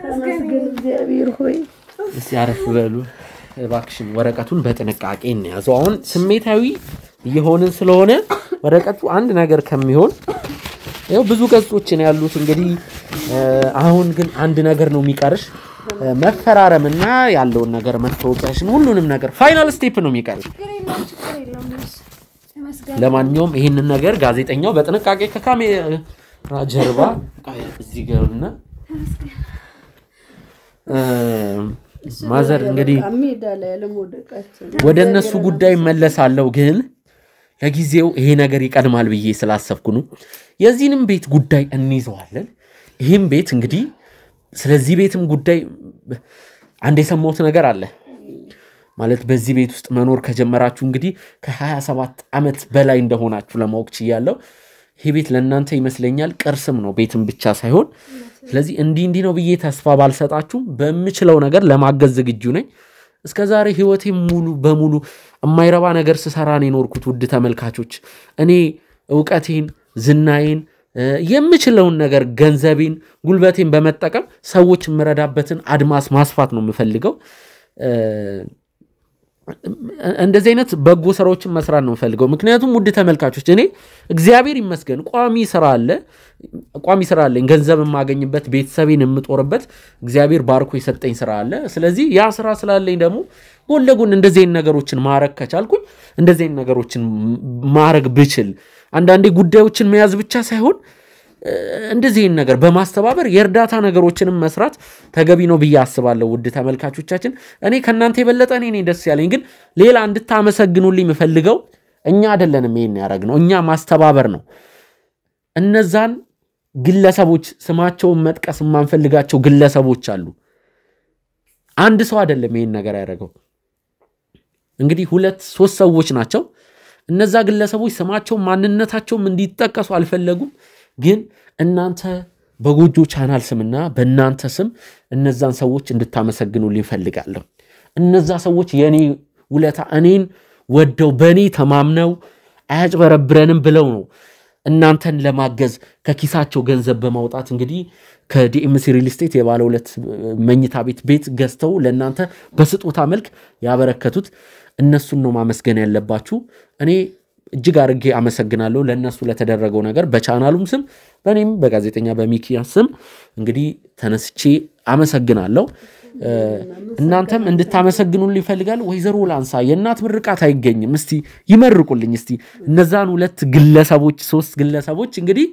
ተመስገን እግዚአብሔር ሆይ እስቲ አረፍ በሉ እባክሽን ወረቀቱን በጥንቃቄ እንያዘው አሁን ስሜታዊ እየሆንን ስለሆነ ወረቀቱ አንድ ነገር ከሚሆን ያው ብዙ ገጾች ነው ያሉት እንግዲህ አሁን ግን አንድ ነገር ነው የሚቀርሽ መፈራረምና ያለውን ነገር መተዋወቂያሽን ሁሉንም ነገር ፋይናል ስቴፕ ነው የሚቀርብ። ለማንኛውም ይሄንን ነገር ጋዜጠኛው በጥንቃቄ ከካሜራ ጀርባ እዚህ ጋርና ማዘር እንግዲህ ወደ እነሱ ጉዳይ መለሳለሁ ግን ለጊዜው ይሄ ነገር ይቀድማል ብዬ ስላሰብኩ ነው የዚህንም ቤት ጉዳይ እንይዘዋለን ይሄም ቤት እንግዲህ ስለዚህ ቤትም ጉዳይ አንድ የሰማሁት ነገር አለ ማለት በዚህ ቤት ውስጥ መኖር ከጀመራችሁ እንግዲህ ከ27 አመት በላይ እንደሆናችሁ ለማወቅ ችያለሁ ይሄ ቤት ለእናንተ ይመስለኛል ቅርስም ነው ቤትም ብቻ ሳይሆን ስለዚህ እንዲህ ነው ብዬ ተስፋ ባልሰጣችሁ በሚችለው ነገር ለማገዝ ዝግጁ ነኝ እስከዛሬ ህይወቴ ሙሉ በሙሉ የማይረባ ነገር ስሰራ ነው የኖርኩት ውድ ተመልካቾች እኔ ዕውቀቴን ዝናዬን የምችለውን ነገር ገንዘቤን ጉልበቴን በመጠቀም ሰዎች ምረዳበትን አድማስ ማስፋት ነው የምፈልገው እንደዚህ አይነት በጎ ስራዎችን መስራት ነው ፈልገው ምክንያቱም ውድ ተመልካቾች እኔ እግዚአብሔር ይመስገን ቋሚ ስራ አለ ገንዘብ ማገኝበት ቤተሰቤን የምጦርበት እግዚአብሔር ባርኮ የሰጠኝ ስራ አለ ስለዚህ ያ ስራ ስላለኝ ደግሞ ጎን እንደዚህ ነገሮችን ማረግ ከቻልኩኝ እንደዚህ ነገሮችን ማረግ ብችል አንዳንዴ ጉዳዮችን መያዝ ብቻ ሳይሆን እንደዚህ ነገር በማስተባበር የእርዳታ ነገሮችንም መስራት ተገቢ ነው ብዬ አስባለሁ ውድ ተመልካቾቻችን እኔ ከናንተ የበለጠ እኔ ደስ ያለኝ ግን ሌላ እንድታመሰግኑልኝ የምፈልገው እኛ አይደለንም ይሄን ያረግነው እኛ ማስተባበር ነው እነዛን ግለሰቦች ስማቸውን መጥቀስ ማንፈልጋቸው ግለሰቦች አሉ አንድ ሰው አይደለም ይሄን ነገር ያረጋው እንግዲህ 2-3 ሰዎች ናቸው እነዛ ግለሰቦች ስማቸው ማንነታቸውም እንዲጠቀሱ አልፈለጉም ግን እናንተ በጎጆ ቻናል ስምና በእናንተ ስም እነዛን ሰዎች እንድታመሰግኑልኝ ፈልጋለሁ እነዛ ሰዎች የኔ ውለታ እኔን ወደው በኔ ተማምነው አያጭበረብረንም ብለው ነው እናንተን ለማገዝ ከኪሳቸው ገንዘብ በማውጣት እንግዲህ ከዲኤምሲ ሪል ስቴት የባለ 2 መኝታ ቤት ገዝተው ለእናንተ በስጦታ መልክ ያበረከቱት እነሱን ነው ማመስገን ያለባችሁ እኔ እጅግ አርጌ አመሰግናለሁ ለነሱ ለተደረገው ነገር በቻናሉም ስም በኔም በጋዜጠኛ በሚኪያስ ስም እንግዲህ ተነስቼ አመሰግናለሁ እናንተም እንድታመሰግኑልኝ ይፈልጋል ወይዘሮ ላንሳ የእናት ምርቃት አይገኝም እስቲ ይመርቁልኝ እስቲ እነዛን 2 ግለሰቦች 3 ግለሰቦች እንግዲህ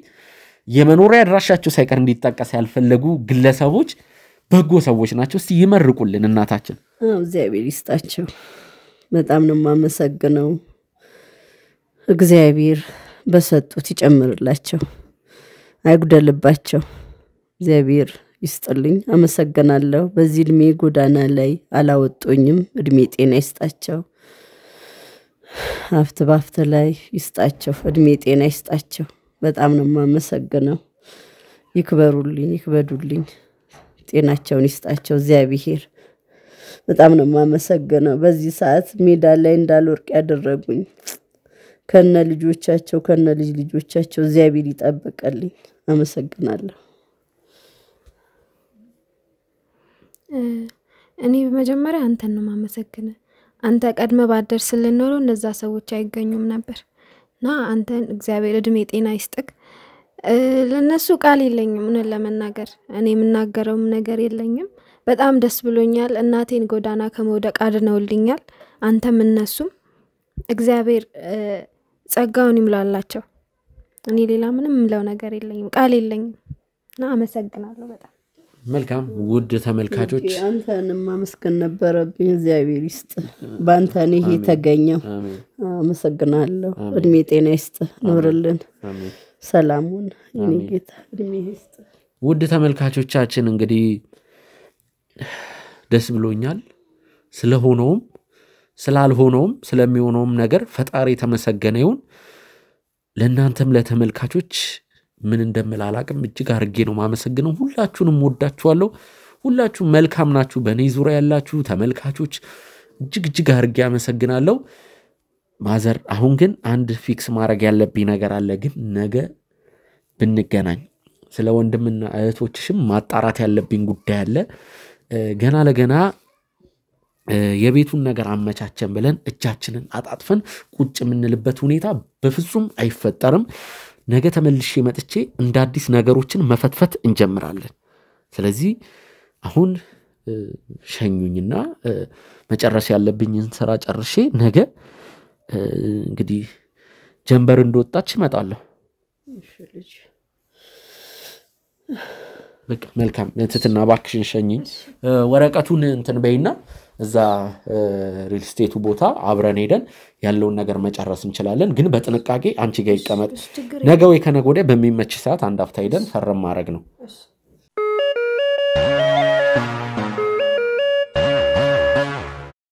የመኖሪያ አድራሻቸው ሳይቀር እንዲጠቀስ ያልፈለጉ ግለሰቦች በጎ ሰዎች ናቸው እስቲ ይመርቁልን እናታችን እግዚአብሔር ይስጣቸው በጣም ነው ማመሰግነው እግዚአብሔር በሰጡት ይጨምርላቸው አይጉደልባቸው እግዚአብሔር ይስጥልኝ አመሰግናለሁ በዚህ እድሜ ጎዳና ላይ አላወጡኝም እድሜ ጤና ይስጣቸው አፍት ላይ ይስጣቸው እድሜ ጤና ይስጣቸው በጣም ነው ማመሰግነው ይክበዱልኝ ጤናቸውን ይስጣቸው እግዚአብሔር በጣም ነው ማመሰግነው በዚህ ሰዓት ሜዳ ላይ እንዳልወርቅ ያደረጉኝ ከነ ልጆቻቸው ከነ ልጆቻቸው እግዚአብሔር ይጠብቀልኝ አመሰግናለሁ እኔ በመጀመሪያ አንተን ነው ማመሰግነው አንተ ቀድመ ባደርስልን ኖሮ እነዛ ሰዎች አይገኙም ነበርና አንተን እግዚአብሔር እድሜ ጤና ይስጥክ ለነሱ ቃል የለኝም ምን ለመናገር እኔ የምናገረውም ነገር የለኝም በጣም ደስ ብሎኛል እናቴን ጎዳና ከመውደቅ አድነውልኛል አንተም እነሱም እግዚአብሔር ጸጋውን ይምላላቸው እኔ ሌላ ምንም ምለው ነገር የለኝም ቃል የለኝምና አመሰግናለሁ በጣም መልካም ውድ ተመልካቾች አንተንም ማመስገን ነበረብኝ እግዚአብሔር ይስጥ ባንተ ነው ይሄ ተገኘው አመሰግናለሁ እድሜ ጤና ይስጥ ኖርልን ሰላሙን የኔ ጌታ እድሜ ይስጥ ውድ ተመልካቾቻችን እንግዲህ ደስ ብሎኛል ስለሆነውም ስላልሆነውም ስለሚሆነውም ነገር ፈጣሪ ተመሰገነ ይሁን ለእናንተም ለተመልካቾች ምን እንደምላላቅም እጅግ አርጌ ነው ማመሰግነው ሁላችሁንም ወዳችኋለሁ ሁላችሁም መልካም ናችሁ በኔ ዙሪያ ያላችሁ ተመልካቾች እጅግ አርጌ አመሰግናለሁ ማዘር አሁን ግን አንድ ፊክስ ማድረግ ያለብኝ ነገር አለ ግን ነገ ብንገናኝ ስለ ወንድምና እህቶችሽም ማጣራት ያለብኝ ጉዳይ አለ ገና ለገና የቤቱን ነገር አመቻቸን ብለን እጃችንን አጣጥፈን ቁጭ ምንልበት ሁኔታ በፍጹም አይፈጠርም ነገ ተመልሼ መጥቼ እንደ አዲስ ነገሮችን መፈትፈት እንጀምራለን ስለዚህ አሁን ሸኙኝና መጨረስ ያለብኝን ስራ ጨርሼ ነገ እንግዲህ ጀንበር እንደወጣች እመጣለሁ እሺ ልጅ በቃ መልካም እንትትና ባክሽን ሸኝኝ ወረቀቱን እንትን በይና እዛ ሪል ስቴቱ ቦታ አብረን ሄደን ያለውን ነገር መጨረስ እንችላለን ግን በጥንቃቄ አንቺ ጋር ይቀመጥ ነገ ወይ ከነገ ወዲያ በሚመች ሰዓት አንድ አፍታ ሄደን ፈረም ማድረግ ነው